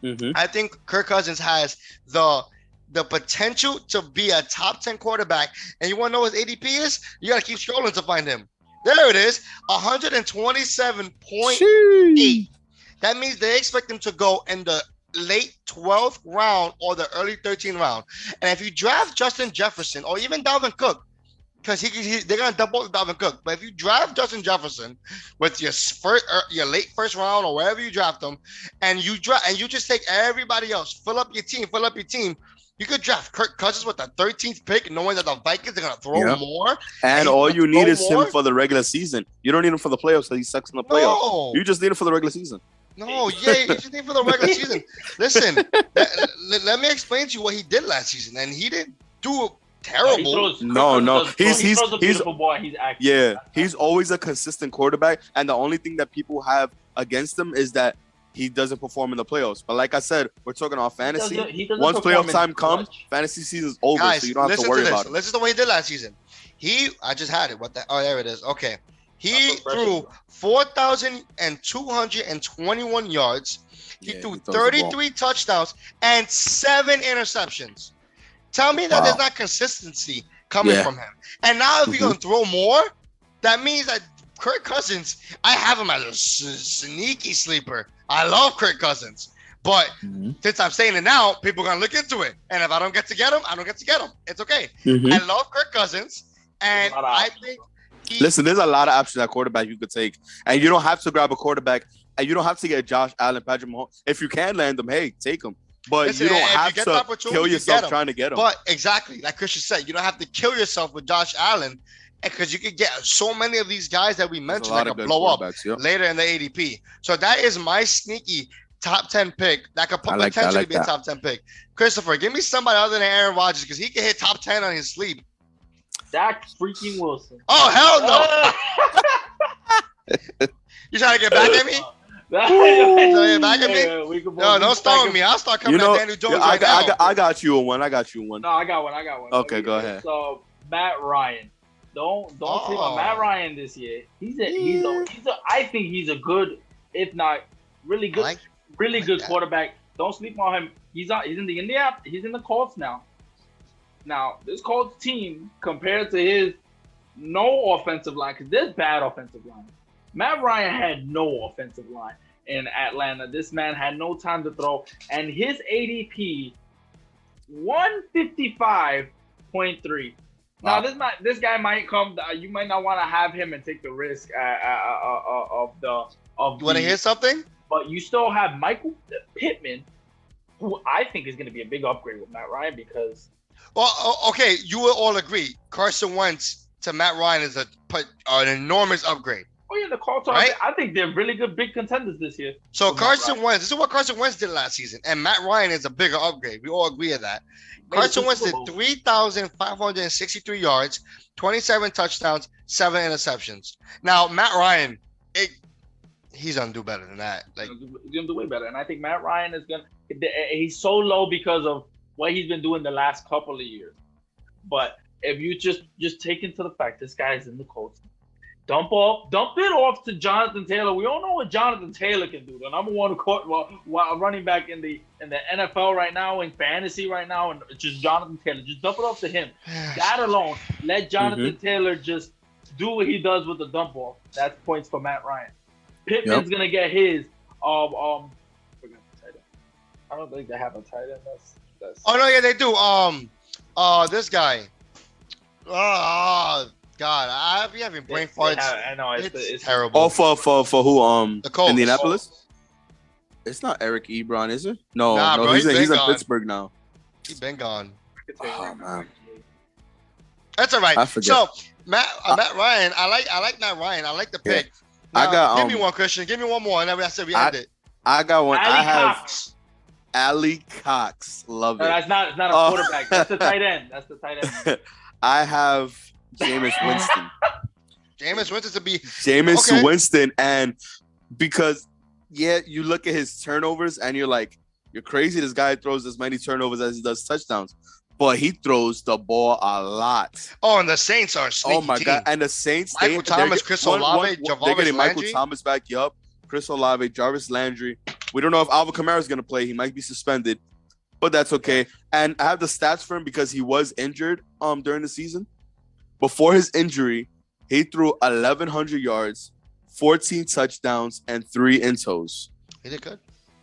I think Kirk Cousins has the potential to be a top 10 quarterback. And you want to know what his ADP is? You got to keep scrolling to find him. There it is, 127.8. That means they expect him to go in the late 12th round or the early 13th round. And if you draft Justin Jefferson or even Dalvin Cook, because they're gonna double Dalvin Cook. But if you draft Justin Jefferson with your late first round or wherever you draft them, and you just take everybody else, fill up your team. You could draft Kirk Cousins with the 13th pick, knowing that the Vikings are gonna throw more. And all you need is him for the regular season. You don't need him for the playoffs because he sucks in the playoffs. No. You just need him for the regular season. No, you just need him for the regular season. Listen, let me explain to you what he did last season, and he didn't do terrible. He's a beautiful boy. He's active. Yeah, he's always a consistent quarterback, and the only thing that people have against him is that he doesn't perform in the playoffs. But like I said, we're talking about fantasy. Once playoff time comes, fantasy season's over, guys, so you don't have to worry about it. Listen to what he did last season. I just had it. Oh, there it is. Okay. He threw 4,221 yards. He threw 33 touchdowns and 7 interceptions. Tell me that there's not consistency coming from him. And now if you're going to throw more, that means that Kirk Cousins, I have him as a sneaky sleeper. I love Kirk Cousins. But since I'm saying it now, people are going to look into it. And if I don't get to get him, I don't get to get him. It's okay. I love Kirk Cousins. And I think Listen, there's a lot of options at quarterback you could take, and you don't have to grab a quarterback, and you don't have to get Josh Allen, Patrick Mahomes. If you can land them, hey, take them. But Listen, you don't if have you get the to opportunity, kill you yourself get 'em. trying to get them. But exactly, like Christian said, you don't have to kill yourself with Josh Allen, because you could get so many of these guys that we There's mentioned a lot that of could good blow up quarterbacks, yep. later in the ADP. So that is my sneaky top 10 pick that could I like that, I potentially like be a that. top 10 pick. Christopher, give me somebody other than Aaron Rodgers, because he can hit top 10 on his sleep. Dak freaking Wilson. Oh, hell no. You trying to get back at me? Back at me? No, don't start with me. I'll start coming at Daniel Jones right now. I got you one. No, I got one. Okay, go ahead. So Matt Ryan. Don't sleep on Matt Ryan this year. I think he's a good, if not really good, good quarterback. Don't sleep on him. He's in the Colts now. Now, this Colts team, compared to his no offensive line, because there's bad offensive line. Matt Ryan had no offensive line in Atlanta. This man had no time to throw. And his ADP, 155.3. Now, this guy might come. You might not want to have him and take the risk of the. You want to hear something? But you still have Michael Pittman, who I think is going to be a big upgrade with Matt Ryan because. Well, okay, you will all agree. Carson Wentz to Matt Ryan is an enormous upgrade. Oh yeah, the Colts are. Right? I think they're really good big contenders this year. So Carson Wentz, this is what Carson Wentz did last season, and Matt Ryan is a bigger upgrade. We all agree on that. Carson Wentz did 3,563 yards, 27 touchdowns, 7 interceptions. Now Matt Ryan, he's gonna do better than that. Like he's gonna do way better, and I think Matt Ryan is gonna. He's so low because of what he's been doing the last couple of years. But if you just take into the fact this guy is in the Colts. Dump it off to Jonathan Taylor. We all know what Jonathan Taylor can do. The number one running back in the NFL right now, in fantasy right now, and just Jonathan Taylor. Just dump it off to him. That alone, let Jonathan Taylor just do what he does with the dump off. That's points for Matt Ryan. Pittman's gonna get his. I forgot the tight end. I don't think they have a tight end. That's. Oh no, yeah, they do. This guy. God, I'm having brain farts. I know it's terrible. Oh, for who? The Colts. Indianapolis. It's not Eric Ebron, is it? No, bro, he's in gone. Pittsburgh now. He's been gone. Oh man, that's all right. I forget. So Matt Ryan, I like Matt Ryan. I like the pick. Now, give me one, Christian. Give me one more, and then I said we end it. I got one. Ali I have Cox. Ali Cox. Love it. No, that's not a quarterback. That's the tight end. I have Jameis Winston. Jameis Winston to be Jameis Winston, and because you look at his turnovers and you're like, you're crazy. This guy throws as many turnovers as he does touchdowns, but he throws the ball a lot. Oh, and the Saints are a sneaky my God! And the Saints, Michael Thomas, Chris Olave, they're Jarvis getting Michael Landry. Thomas back. Yup, Chris Olave, Jarvis Landry. We don't know if Alvin Kamara is going to play. He might be suspended, but that's okay. And I have the stats for him because he was injured during the season. Before his injury, he threw 1,100 yards, 14 touchdowns, and 3 intos. He did good.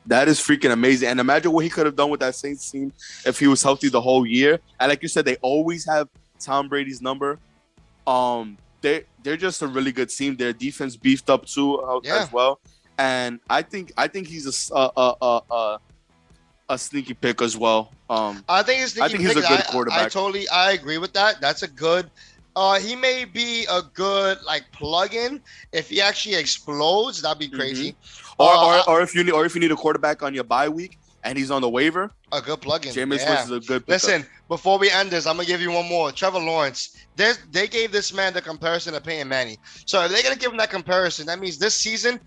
That is freaking amazing. And imagine what he could have done with that Saints team if he was healthy the whole year. And like you said, they always have Tom Brady's number. They're just a really good team. Their defense beefed up too as well. And I think he's a sneaky pick as well. I think he's a good quarterback. I agree with that. That's a good. He may be a good plug-in if he actually explodes. That'd be crazy. Or if you need a quarterback on your bye week and he's on the waiver, a good plug-in. Jameis Winston is a good pickup. Listen, before we end this, I'm gonna give you one more. Trevor Lawrence. They gave this man the comparison to Peyton Manning. So if they're gonna give him that comparison, that means this season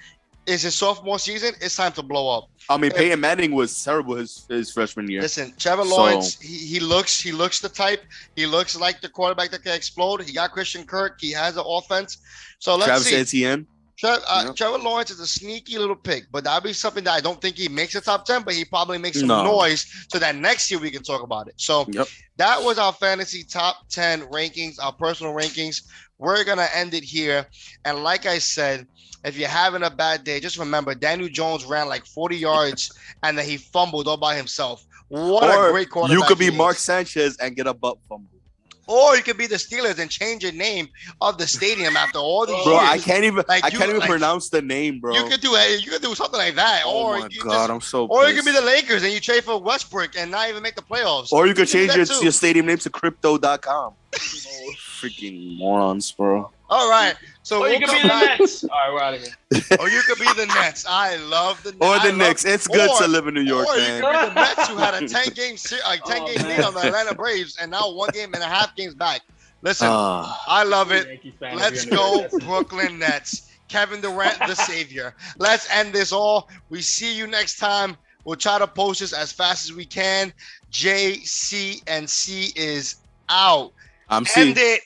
is his sophomore season. It's time to blow up. I mean, Peyton Manning was terrible his freshman year. Listen, Trevor Lawrence, he looks the type. He looks like the quarterback that can explode. He got Christian Kirk. He has an offense. So let's see. Travis Etienne. Trevor Lawrence is a sneaky little pick, but that'll be something that I don't think he makes the top 10, but he probably makes some noise so that next year we can talk about it. So that was our fantasy top 10 rankings, our personal rankings. We're going to end it here. And like I said, if you're having a bad day, just remember Daniel Jones ran 40 yards and then he fumbled all by himself. What a great quarterback. You could be Mark Sanchez and get a butt fumble. Or you could be the Steelers and change your name of the stadium after all these Bro, years. I can't even Like, pronounce the name, bro. You could do something like that. Oh Or my you god, just, I'm so or you pissed. could be the Lakers and you trade for Westbrook and not even make the playoffs. Or you could do change that too. your stadium name to crypto.com. Freaking morons, bro. All right. So Or we'll you could come be the back. Nets. All right, we're out of here. Or you could be the Nets. I love the Nets. Or the Knicks. It's good or- to live in New York, Or you man. could be the Mets who had a 10-game Oh, lead on the Atlanta Braves and now 1.5 games back. Listen, Ah. I love it. Yankees fan, Let's if you're in the go Nets. Brooklyn Nets. Kevin Durant, the savior. Let's end this all. We see you next time. We'll try to post this as fast as we can. JCNC is out. I'm C. End it.